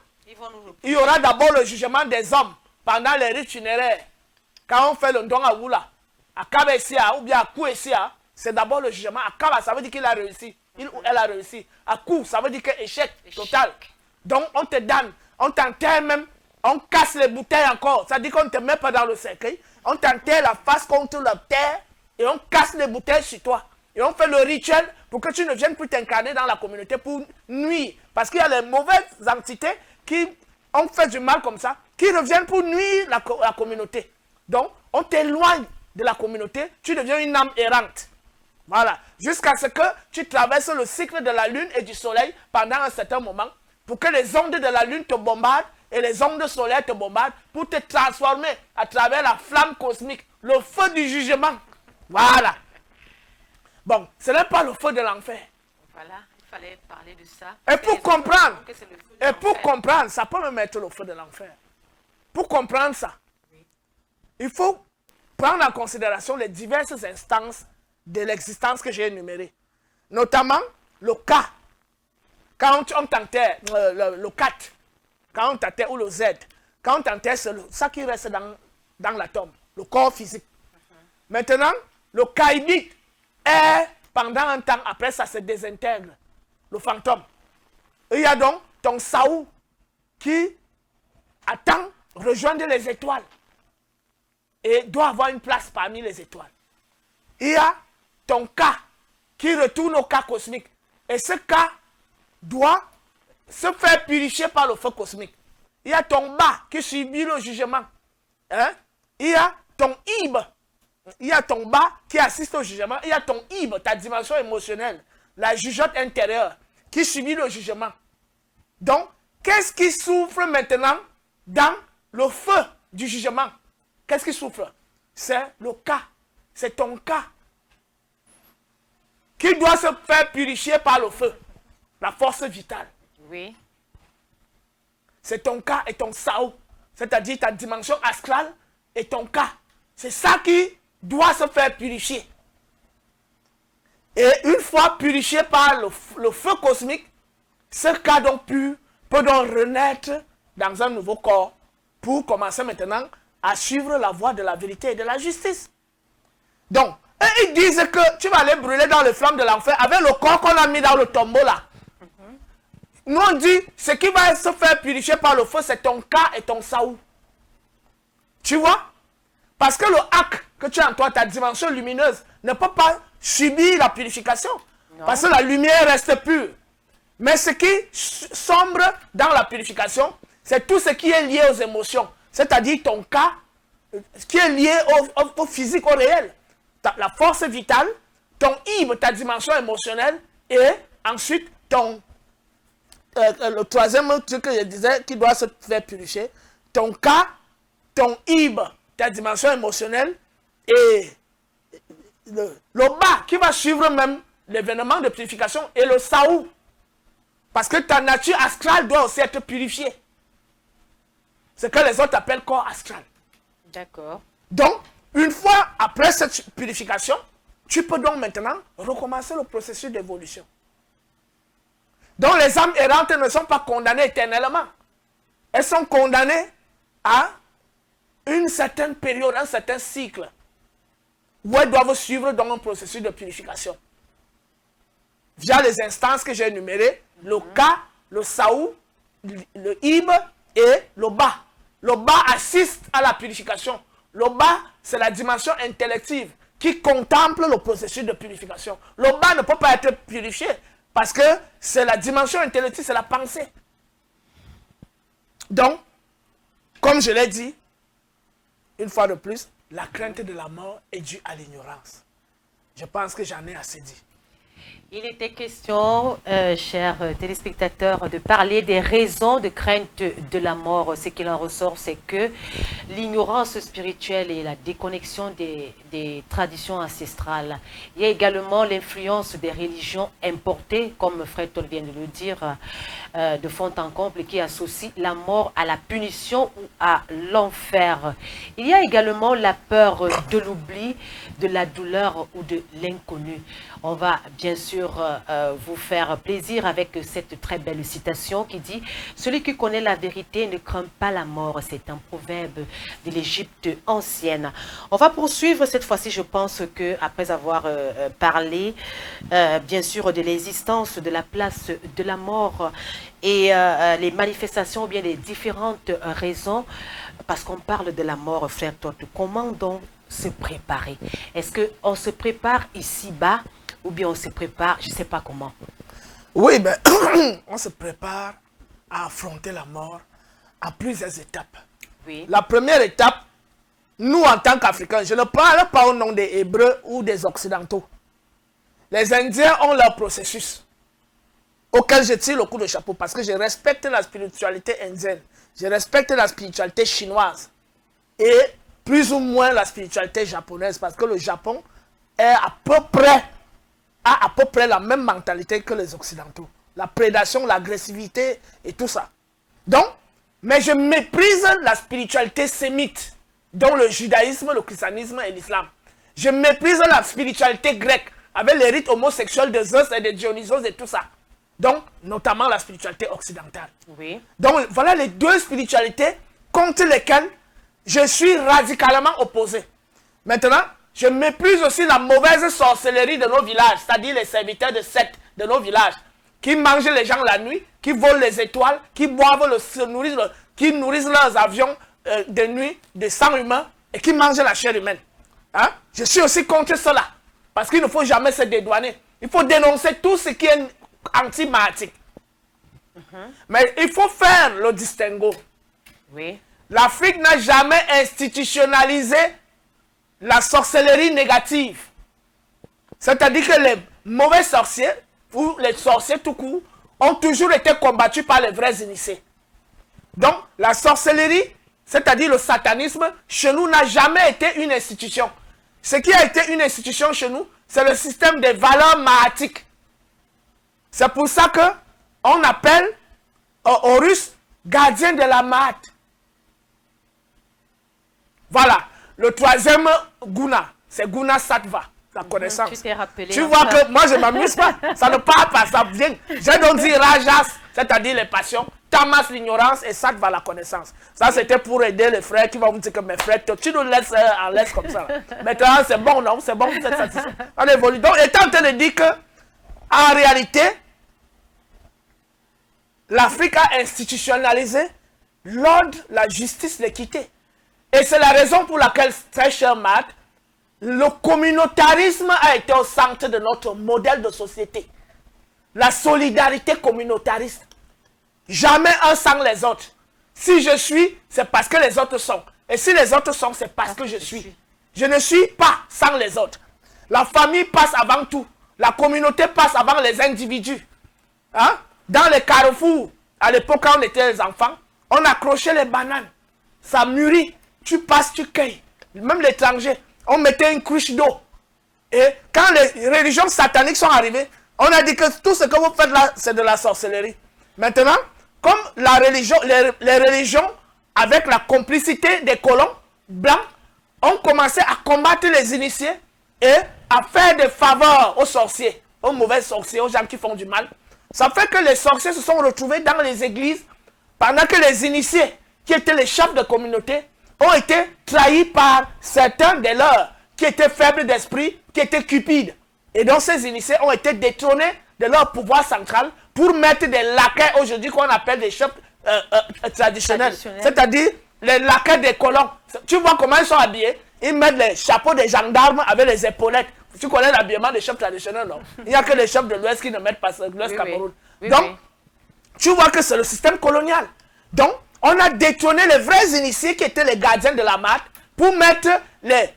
Il y aura d'abord le jugement des hommes pendant les rites funéraires. Quand on fait le don à Oula, à Kabessia ou bien à Kouessia, c'est d'abord le jugement. À Kaba, ça veut dire qu'il a réussi. Il ou elle a réussi. À Kou, ça veut dire que échec total. Donc on te donne, on t'enterre même, on casse les bouteilles encore. Ça dit qu'on ne te met pas dans le cercueil. On t'enterre la face contre la terre et on casse les bouteilles sur toi. Et on fait le rituel pour que tu ne viennes plus t'incarner dans la communauté pour nuire. Parce qu'il y a les mauvaises entités qui ont fait du mal comme ça, qui reviennent pour nuire la communauté. Donc, on t'éloigne de la communauté, tu deviens une âme errante. Voilà. Jusqu'à ce que tu traverses le cycle de la lune et du soleil pendant un certain moment, pour que les ondes de la lune te bombardent et les ondes du soleil te bombardent pour te transformer à travers la flamme cosmique, le feu du jugement. Voilà. Bon, ce n'est pas le feu de l'enfer. Voilà, il fallait parler de ça. Et pour comprendre, ça peut me mettre le feu de l'enfer. Pour comprendre ça, il faut prendre en considération les diverses instances de l'existence que j'ai énumérées. Notamment le cas, quand on t'enterre, le 4, quand on t'enterre, ou le Z, quand on t'enterre, c'est ça qui reste dans l'atome, le corps physique. Maintenant, le caïdique est, pendant un temps, après ça se désintègre, le fantôme. Et il y a donc ton saou qui attend rejoindre les étoiles et doit avoir une place parmi les étoiles. Il y a ton cas qui retourne au cas cosmique. Et ce cas doit se faire purifier par le feu cosmique. Il y a ton bas qui subit le jugement. Hein? Il y a ton ib. Il y a ton bas qui assiste au jugement. Il y a ton ib, ta dimension émotionnelle, la jugeote intérieure, qui subit le jugement. Donc, qu'est-ce qui souffre maintenant dans le feu du jugement? Qu'est-ce qui souffre? C'est le cas. C'est ton cas qui doit se faire purifier par le feu. La force vitale. Oui. C'est ton cas et ton sao. C'est-à-dire ta dimension astrale et ton cas. C'est ça qui doit se faire purifier. Et une fois purifié par le feu cosmique, ce cas donc pur peut donc renaître dans un nouveau corps pour commencer maintenant à suivre la voie de la vérité et de la justice. Donc, eux, ils disent que tu vas aller brûler dans les flammes de l'enfer avec le corps qu'on a mis dans le tombeau là. Nous on dit, ce qui va se faire purifier par le feu, c'est ton cas et ton saou. Tu vois? Parce que le hak que tu as en toi, ta dimension lumineuse, ne peut pas subir la purification. Non. Parce que la lumière reste pure. Mais ce qui sombre dans la purification, c'est tout ce qui est lié aux émotions. C'est-à-dire ton cas, qui est lié au physique, au réel. La force vitale, ton ib, ta dimension émotionnelle, et ensuite ton le troisième truc que je disais qui doit se faire purifier, ton cas, ton ib, ta dimension émotionnelle et le bas qui va suivre même l'événement de purification et le saou. Parce que ta nature astrale doit aussi être purifiée. Ce que les autres appellent corps astral. D'accord. Donc, une fois après cette purification, tu peux donc maintenant recommencer le processus d'évolution. Donc, les âmes errantes ne sont pas condamnées éternellement. Elles sont condamnées à une certaine période, un certain cycle, où elles doivent suivre donc un processus de purification. Via les instances que j'ai énumérées, le Ka, le Saou, le Ib et le Ba. Le Ba assiste à la purification. Le Ba, c'est la dimension intellective qui contemple le processus de purification. Le Ba ne peut pas être purifié parce que c'est la dimension intellective, c'est la pensée. Donc, comme je l'ai dit, une fois de plus, la crainte de la mort est due à l'ignorance. Je pense que j'en ai assez dit. Il était question, chers téléspectateurs, de parler des raisons de crainte de la mort. Ce qu'il en ressort, c'est que l'ignorance spirituelle et la déconnexion des traditions ancestrales. Il y a également l'influence des religions importées, comme Frère Toll vient de le dire, de fond en comble, qui associe la mort à la punition ou à l'enfer. Il y a également la peur de l'oubli, de la douleur ou de l'inconnu. On va bien sûr vous faire plaisir avec cette très belle citation qui dit « Celui qui connaît la vérité ne craint pas la mort ». C'est un proverbe de l'Égypte ancienne. On va poursuivre cette fois-ci, je pense que après avoir parlé bien sûr de l'existence de la place de la mort et les manifestations ou bien les différentes raisons, parce qu'on parle de la mort, frère Todd, comment donc se préparer? Est-ce qu'on se prépare ici-bas ou bien on se prépare, je ne sais pas comment? Oui, ben, on se prépare à affronter la mort à plusieurs étapes. Oui. La première étape, nous en tant qu'Africains, je ne parle pas au nom des Hébreux ou des Occidentaux. Les Indiens ont leur processus auquel je tire le coup de chapeau parce que je respecte la spiritualité indienne, je respecte la spiritualité chinoise et plus ou moins la spiritualité japonaise parce que le Japon est à peu près la même mentalité que les Occidentaux. La prédation, l'agressivité et tout ça. Donc, mais je méprise la spiritualité sémite, dont le judaïsme, le christianisme et l'islam. Je méprise la spiritualité grecque, avec les rites homosexuels de Zeus et de Dionysos et tout ça. Donc, notamment la spiritualité occidentale. Oui. Donc, voilà les deux spiritualités contre lesquelles je suis radicalement opposé. Maintenant, je méprise aussi la mauvaise sorcellerie de nos villages, c'est-à-dire les serviteurs de secte de nos villages, qui mangent les gens la nuit, qui volent les étoiles, qui boivent, qui nourrissent leurs avions de nuit de sang humain et qui mangent la chair humaine. Hein? Je suis aussi contre cela, parce qu'il ne faut jamais se dédouaner. Il faut dénoncer tout ce qui est anti-matique. Mais il faut faire le distinguo. Oui. L'Afrique n'a jamais institutionnalisé la sorcellerie négative. C'est-à-dire que les mauvais sorciers, ou les sorciers tout court, ont toujours été combattus par les vrais initiés. Donc, la sorcellerie, c'est-à-dire le satanisme, chez nous n'a jamais été une institution. Ce qui a été une institution chez nous, c'est le système des valeurs mahatiques. C'est pour ça qu'on appelle Horus gardien de la Mahat. Voilà. Le troisième guna, c'est guna sattva, la connaissance. Tu t'es rappelé. Tu vois que moi je ne m'amuse pas, ça ne part pas, ça vient. J'ai donc dit rajas, c'est-à-dire les passions, tamas l'ignorance et sattva la connaissance. Ça c'était pour aider les frères qui vont me dire que mes frères, tu nous laisses en laisse comme ça. Maintenant c'est bon, non? C'est bon, vous êtes satisfait. On évolue. Donc étant en train de dire que, en réalité, l'Afrique a institutionnalisé l'ordre, la justice, l'équité. Et c'est la raison pour laquelle, très cher Matt, le communautarisme a été au centre de notre modèle de société. La solidarité communautariste. Jamais un sans les autres. Si je suis, c'est parce que les autres sont. Et si les autres sont, c'est parce que je suis. Je ne suis pas sans les autres. La famille passe avant tout. La communauté passe avant les individus. Hein? dans les carrefours, à l'époque quand on était les enfants, on accrochait les bananes. Ça mûrit. Tu passes, tu cueilles. Même l'étranger, on mettait une cruche d'eau. Et quand les religions sataniques sont arrivées, on a dit que tout ce que vous faites là, c'est de la sorcellerie. Maintenant, comme la religion, les religions, avec la complicité des colons blancs, ont commencé à combattre les initiés et à faire des faveurs aux sorciers, aux mauvais sorciers, aux gens qui font du mal. Ça fait que les sorciers se sont retrouvés dans les églises pendant que les initiés, qui étaient les chefs de communauté, ont été trahis par certains de leurs qui étaient faibles d'esprit, qui étaient cupides. Et donc ces initiés ont été détrônés de leur pouvoir central pour mettre des laquais aujourd'hui qu'on appelle des chefs traditionnels. C'est-à-dire les laquais des colons. Tu vois comment ils sont habillés? Ils mettent les chapeaux des gendarmes avec les épaulettes. Tu connais l'habillement des chefs traditionnels, non? Il n'y a que les chefs de l'Ouest qui ne mettent pas ça, de l'Ouest Cameroun. Donc, tu vois que c'est le système colonial. Donc, on a détourné les vrais initiés qui étaient les gardiens de la marque pour mettre les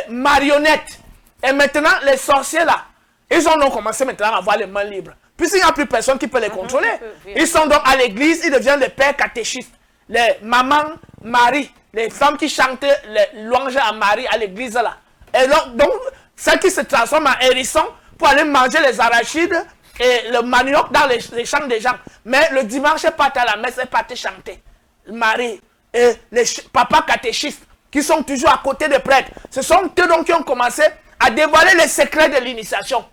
marionnettes. Et maintenant, les sorciers là, ils ont donc commencé maintenant à avoir les mains libres. Puisqu'il n'y a plus personne qui peut les contrôler. Ils sont donc à l'église, ils deviennent les pères catéchistes. Les mamans Marie, les femmes qui chantaient les louanges à Marie à l'église là. Et donc, celles qui se transforment en hérissons pour aller manger les arachides et le manioc dans les champs des gens. Mais le dimanche, elles partent à la messe, elles partent chanter. Marie et les papas catéchistes qui sont toujours à côté des prêtres. Ce sont eux donc qui ont commencé à dévoiler les secrets de l'initiation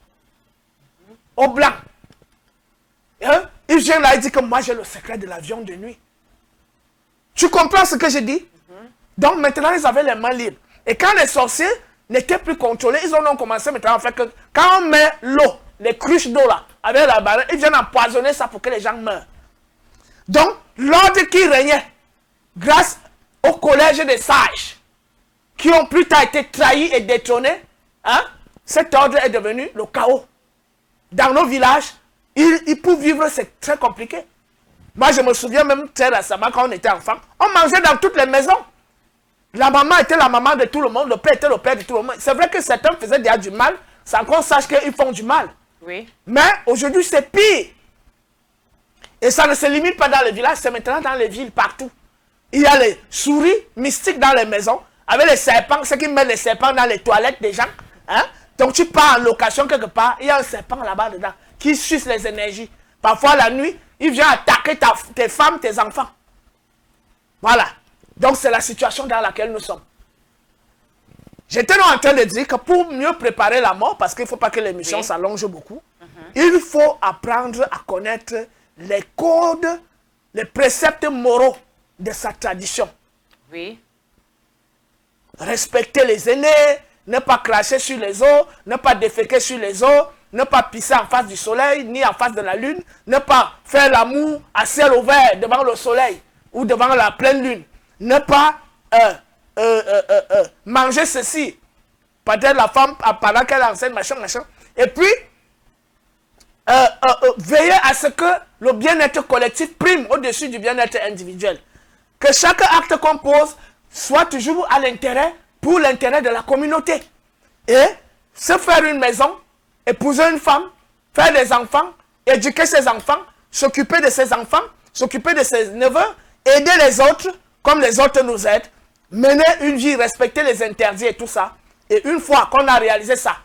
aux blancs. Ils viennent là et disent que moi j'ai le secret de la viande de nuit. Tu comprends ce que je dis? Donc maintenant ils avaient les mains libres. Et quand les sorciers n'étaient plus contrôlés, ils ont donc commencé maintenant à faire que quand on met l'eau, les cruches d'eau là, avec la barre, ils viennent empoisonner ça pour que les gens meurent. Donc l'ordre qui régnait, grâce au collège des sages, qui ont plus tard été trahis et détrônés, cet ordre est devenu le chaos. Dans nos villages, pour vivre, c'est très compliqué. Moi, je me souviens même très récemment, quand on était enfant, on mangeait dans toutes les maisons. La maman était la maman de tout le monde, le père était le père de tout le monde. C'est vrai que certains faisaient déjà du mal, sans qu'on sache qu'ils font du mal. Oui. Mais aujourd'hui, c'est pire. Et ça ne se limite pas dans les villages, c'est maintenant dans les villes, partout. Il y a les souris mystiques dans les maisons, avec les serpents, ceux qui mettent les serpents dans les toilettes des gens. Donc tu pars en location quelque part, il y a un serpent là-bas dedans, qui suce les énergies. Parfois la nuit, il vient attaquer tes femmes, tes enfants. Voilà. Donc c'est la situation dans laquelle nous sommes. J'étais donc en train de dire que pour mieux préparer la mort, parce qu'il ne faut pas que l'émission s'allonge beaucoup, il faut apprendre à connaître les codes, les préceptes moraux de sa tradition. Oui. Respecter les aînés, ne pas cracher sur les eaux, ne pas déféquer sur les eaux, ne pas pisser en face du soleil, ni en face de la lune, ne pas faire l'amour à ciel ouvert devant le soleil ou devant la pleine lune, ne pas manger ceci, peut-être la femme pendant qu'elle enseigne, machin. Et puis, veiller à ce que le bien-être collectif prime au-dessus du bien-être individuel. Que chaque acte qu'on pose soit toujours à l'intérêt, pour l'intérêt de la communauté. Et se faire une maison, épouser une femme, faire des enfants, éduquer ses enfants, s'occuper de ses enfants, s'occuper de ses neveux, aider les autres comme les autres nous aident, mener une vie, respecter les interdits et tout ça. Et une fois qu'on a réalisé ça,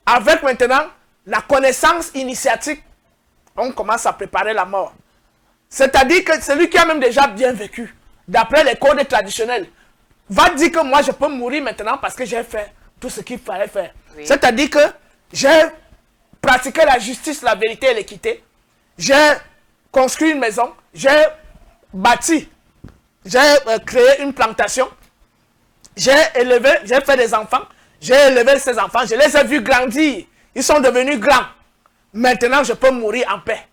avec maintenant la connaissance initiatique, on commence à préparer la mort. C'est-à-dire que celui qui a même déjà bien vécu, d'après les codes traditionnels, va dire que moi je peux mourir maintenant parce que j'ai fait tout ce qu'il fallait faire. Oui. C'est-à-dire que j'ai pratiqué la justice, la vérité et l'équité. J'ai construit une maison, j'ai bâti, j'ai créé une plantation, j'ai élevé, j'ai fait des enfants, j'ai élevé ces enfants, je les ai vus grandir, ils sont devenus grands. Maintenant je peux mourir en paix.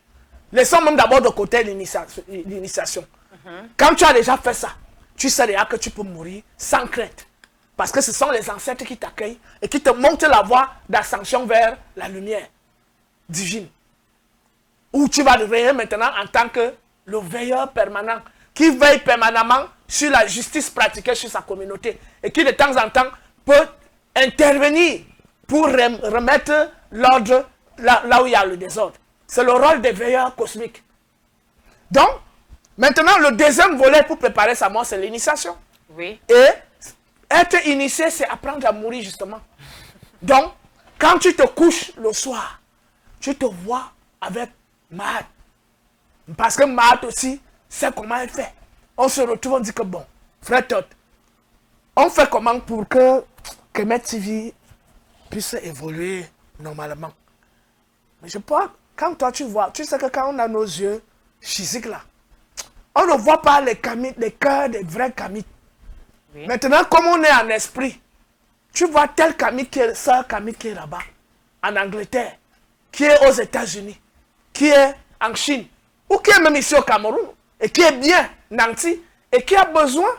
Laissons même d'abord de côté l'initiation. Quand tu as déjà fait ça, tu sais déjà que tu peux mourir sans crainte. Parce que ce sont les ancêtres qui t'accueillent et qui te montrent la voie d'ascension vers la lumière divine. Où tu vas veiller maintenant en tant que le veilleur permanent, qui veille permanemment sur la justice pratiquée sur sa communauté et qui de temps en temps peut intervenir pour remettre l'ordre là où il y a le désordre. c'est le rôle des veilleurs cosmiques. Donc, maintenant, le deuxième volet pour préparer sa mort, c'est l'initiation. Oui. Et être initié, c'est apprendre à mourir, justement. Donc, quand tu te couches le soir, tu te vois avec Mahat. Parce que Mahat aussi, c'est comment elle fait. On se retrouve, on dit que bon, frère Todd, on fait comment pour que Kemet TV puisse évoluer normalement. Mais je pense, quand toi tu vois, tu sais que quand on a nos yeux physiques là, on ne voit pas les kamites, les cœurs des vrais kamites. Oui. Maintenant, comme on est en esprit, tu vois tel kamite qui est, sœur kamite qui est là-bas, en Angleterre, qui est aux États-Unis, qui est en Chine, ou qui est même ici au Cameroun, et qui est bien nanti, et qui a besoin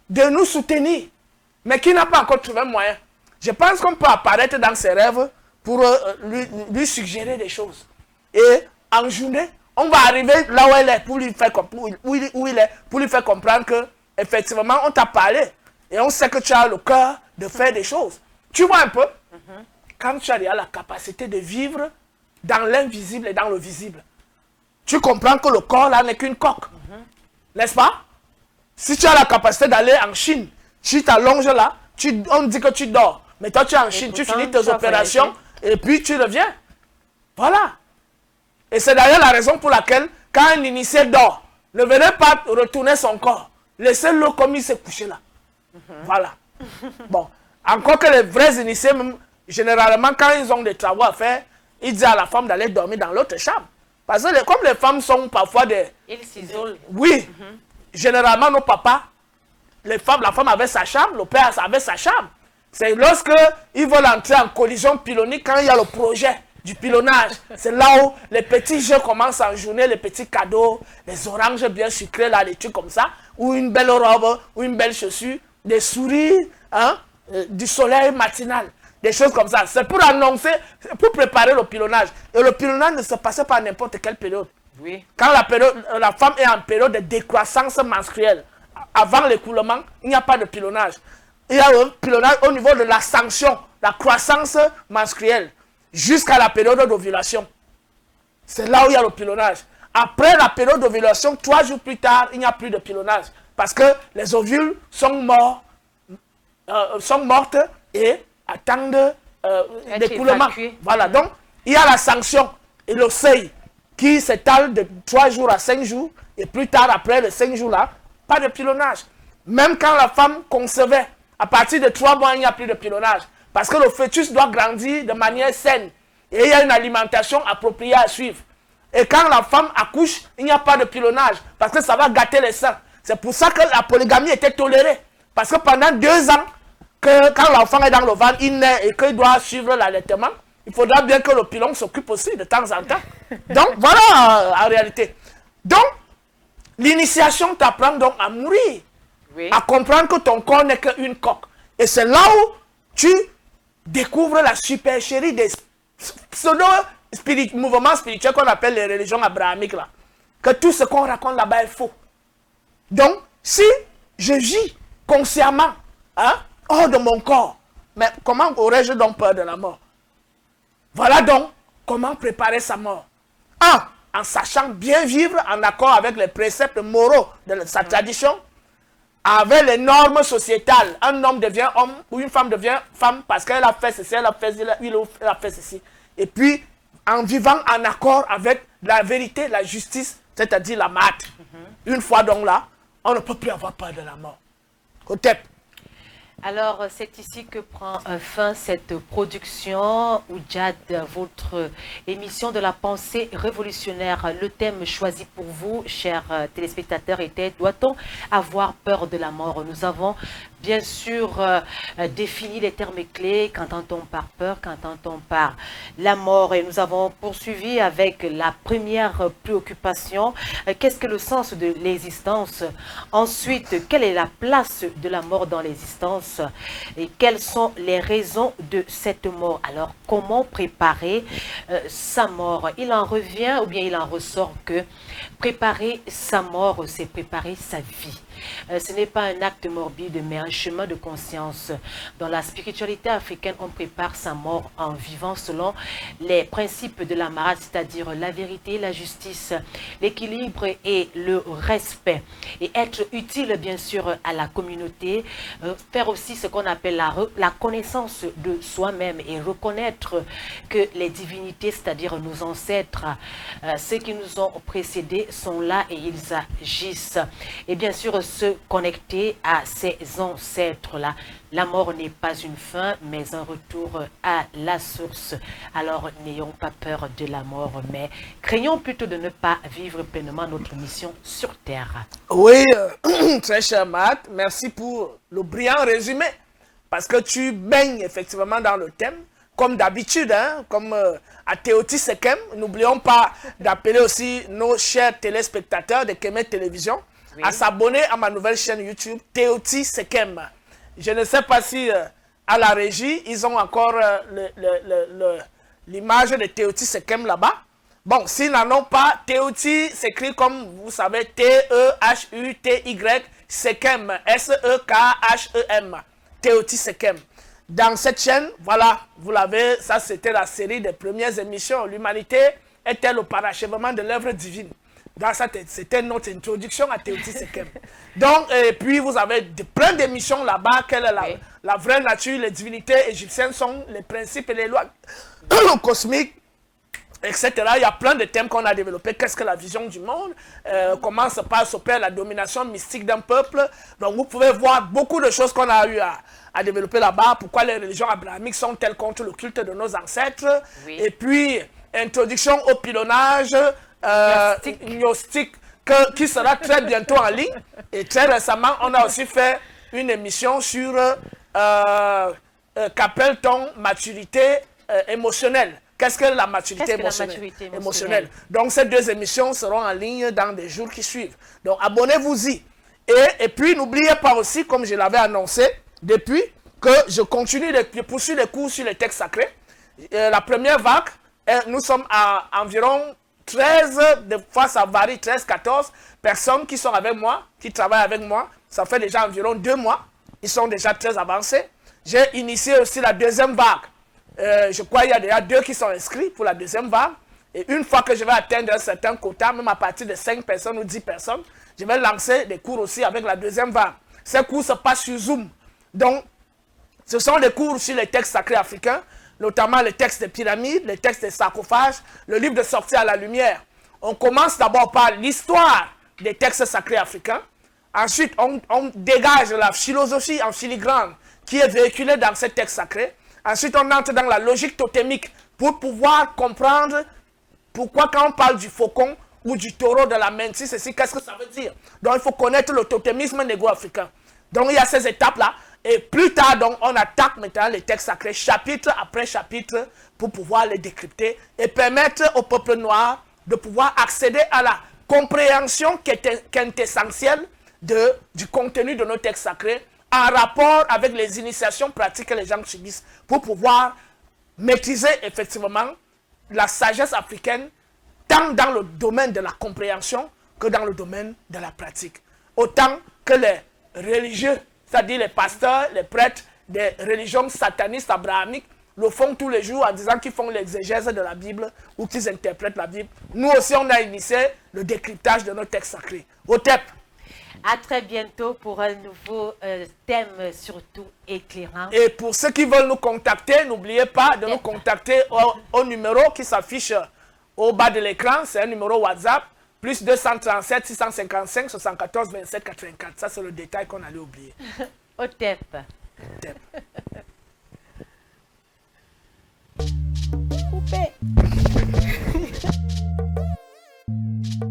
de nous soutenir, mais qui n'a pas encore trouvé moyen. Je pense qu'on peut apparaître dans ses rêves pour lui suggérer des choses. Et en journée, on va arriver là où elle est pour lui faire, où il est, pour lui faire comprendre que effectivement on t'a parlé et on sait que tu as le cœur de faire des choses. Tu vois un peu, quand tu as la capacité de vivre dans l'invisible et dans le visible, tu comprends que le corps là n'est qu'une coque, n'est-ce pas? Si tu as la capacité d'aller en Chine, tu t'allonges là, on dit que tu dors, mais toi tu es en Chine, tu finis tes opérations et puis tu reviens. Voilà. Et c'est d'ailleurs la raison pour laquelle, quand un initié dort, ne venez pas retourner son corps. Laissez-le comme il s'est couché là. Voilà. Bon. Encore que les vrais initiés, même, généralement, quand ils ont des travaux à faire, ils disent à la femme d'aller dormir dans l'autre chambre. Parce que comme les femmes sont parfois des... Ils s'isolent. Oui. Généralement, nos papas, la femme avait sa chambre, le père avait sa chambre. C'est lorsque ils veulent entrer en collision pylonique, quand il y a le projet du pilonnage, c'est là où les petits jeux commencent en journée, les petits cadeaux, les oranges bien sucrés, là, des trucs comme ça, ou une belle robe, ou une belle chaussure, des sourires, hein, du soleil matinal, des choses comme ça. C'est pour annoncer, pour préparer le pilonnage. Et le pilonnage ne se passait pas à n'importe quelle période. Oui. Quand la femme est en période de décroissance menstruelle, avant l'écoulement, il n'y a pas de pilonnage. Il y a un pilonnage au niveau de la sanction, la croissance menstruelle, jusqu'à la période d'ovulation. C'est là où il y a le pilonnage. Après la période d'ovulation, 3 jours plus tard, il n'y a plus de pilonnage. Parce que les ovules sont morts, sont mortes et attendent l'écoulement. Voilà, donc il y a la sanction et le seuil qui s'étale de 3 jours à 5 jours. Et plus tard, après les 5 jours là, pas de pilonnage. Même quand la femme concevait, à partir de 3 mois, il n'y a plus de pilonnage. Parce que le fœtus doit grandir de manière saine. Et il y a une alimentation appropriée à suivre. Et quand la femme accouche, il n'y a pas de pilonnage. Parce que ça va gâter les seins. C'est pour ça que la polygamie était tolérée. Parce que pendant 2 ans, quand l'enfant est dans le ventre, il naît et qu'il doit suivre l'allaitement, il faudra bien que le pilon s'occupe aussi de temps en temps. Donc voilà en réalité. Donc, l'initiation t'apprend donc à mourir. Oui. À comprendre que ton corps n'est qu'une coque. Et c'est là où tu découvres la supercherie des mouvements spirituels qu'on appelle les religions abrahamiques là. Que tout ce qu'on raconte là-bas est faux. Donc, si je vis consciemment, hein, hors de mon corps, mais comment aurais-je donc peur de la mort? Voilà donc comment préparer sa mort. En sachant bien vivre en accord avec les préceptes moraux de sa tradition, avec les normes sociétales. Un homme devient homme ou une femme devient femme parce qu'elle a fait ceci, elle a fait ceci. Et puis, en vivant en accord avec la vérité, la justice, c'est-à-dire la Mahat. Une fois donc là, on ne peut plus avoir peur de la mort. Hotep. Alors, c'est ici que prend fin cette production, Oudjad, votre émission de la pensée révolutionnaire. Le thème choisi pour vous, chers téléspectateurs, était « Doit-on avoir peur de la mort ?» Nous avons bien sûr défini les termes clés. Qu'entend-on par peur? Qu'entend-on par la mort? Et nous avons poursuivi avec la première préoccupation. Qu'est-ce que le sens de l'existence? Ensuite, quelle est la place de la mort dans l'existence? Et quelles sont les raisons de cette mort? Alors, comment préparer sa mort? Il en revient ou bien il en ressort que préparer sa mort, c'est préparer sa vie. Ce n'est pas un acte morbide, mais un chemin de conscience. Dans la spiritualité africaine, on prépare sa mort en vivant selon les principes de la Marat, c'est-à-dire la vérité, la justice, l'équilibre et le respect. Et être utile, bien sûr, à la communauté, faire aussi ce qu'on appelle la connaissance de soi-même et reconnaître que les divinités, c'est-à-dire nos ancêtres, ceux qui nous ont précédés, sont là et ils agissent. Et bien sûr, se connecter à ces ancêtres-là. La mort n'est pas une fin, mais un retour à la source. Alors, n'ayons pas peur de la mort, mais craignons plutôt de ne pas vivre pleinement notre mission sur Terre. Oui, très cher Matt, merci pour le brillant résumé, parce que tu baignes effectivement dans le thème, comme d'habitude, hein, comme à Teoti Sekem. N'oublions pas d'appeler aussi nos chers téléspectateurs de Kemet Télévision à s'abonner à ma nouvelle chaîne YouTube, Teoti Sekem. Je ne sais pas si à la régie, ils ont encore l'image de Teoti Sekem là-bas. Bon, s'ils n'en ont pas, Teoti s'écrit comme vous savez, T-E-H-U-T-Y, Sekem, S-E-K-H-E-M, Teoti Sekem. Dans cette chaîne, voilà, vous l'avez, ça c'était la série des premières émissions. L'humanité est-elle au parachèvement de l'œuvre divine? C'était notre introduction à Teoti Sekem. Donc, et puis vous avez plein d'émissions là-bas. Quelle est la vraie nature? Les divinités égyptiennes sont les principes et les lois cosmiques, etc. Il y a plein de thèmes qu'on a développés. Qu'est-ce que la vision du monde? Comment s'opère la domination mystique d'un peuple? Donc, vous pouvez voir beaucoup de choses qu'on a eu à développer là-bas. Pourquoi les religions abrahamiques sont-elles contre le culte de nos ancêtres? Et puis, introduction au pilonnage gnostique qui sera très bientôt en ligne. Et très récemment, on a aussi fait une émission sur qu'appelle-t-on maturité émotionnelle? Qu'est-ce que la maturité émotionnelle? Donc, ces deux émissions seront en ligne dans des jours qui suivent. Donc, abonnez-vous-y. Et puis, n'oubliez pas aussi, comme je l'avais annoncé, depuis que je poursuis les cours sur les textes sacrés. La première vague, nous sommes à environ 13, des fois ça varie, 13, 14 personnes qui sont avec moi, qui travaillent avec moi. Ça fait déjà environ 2 mois. Ils sont déjà très avancés. J'ai initié aussi la deuxième vague. Je crois qu'il y a déjà 2 qui sont inscrits pour la deuxième vague. Et une fois que je vais atteindre un certain quota, même à partir de 5 personnes ou 10 personnes, je vais lancer des cours aussi avec la deuxième vague. Ces cours se passent sur Zoom. Donc, ce sont des cours sur les textes sacrés africains, notamment les textes des pyramides, les textes des sarcophages, le livre de sortie à la lumière. On commence d'abord par l'histoire des textes sacrés africains. Ensuite, on dégage la philosophie en filigrane qui est véhiculée dans ces textes sacrés. Ensuite, on entre dans la logique totémique pour pouvoir comprendre pourquoi quand on parle du faucon ou du taureau de la mentis, ceci, qu'est-ce que ça veut dire? Donc, il faut connaître le totémisme négro-africain. Donc, il y a ces étapes-là. Et plus tard, donc, on attaque maintenant les textes sacrés, chapitre après chapitre, pour pouvoir les décrypter et permettre au peuple noir de pouvoir accéder à la compréhension qui est essentielle du contenu de nos textes sacrés, en rapport avec les initiations pratiques que les gens subissent, pour pouvoir maîtriser effectivement la sagesse africaine, tant dans le domaine de la compréhension que dans le domaine de la pratique. Autant que les religieux, c'est-à-dire les pasteurs, les prêtres des religions satanistes abrahamiques, le font tous les jours en disant qu'ils font l'exégèse de la Bible ou qu'ils interprètent la Bible. Nous aussi, on a initié le décryptage de nos textes sacrés. Otep. À très bientôt pour un nouveau thème surtout éclairant. Et pour ceux qui veulent nous contacter, n'oubliez pas de nous contacter au numéro qui s'affiche au bas de l'écran. C'est un numéro WhatsApp. Plus 237 655 74 27 84. Ça, c'est le détail qu'on allait oublier. Otep. Otep. Coupé.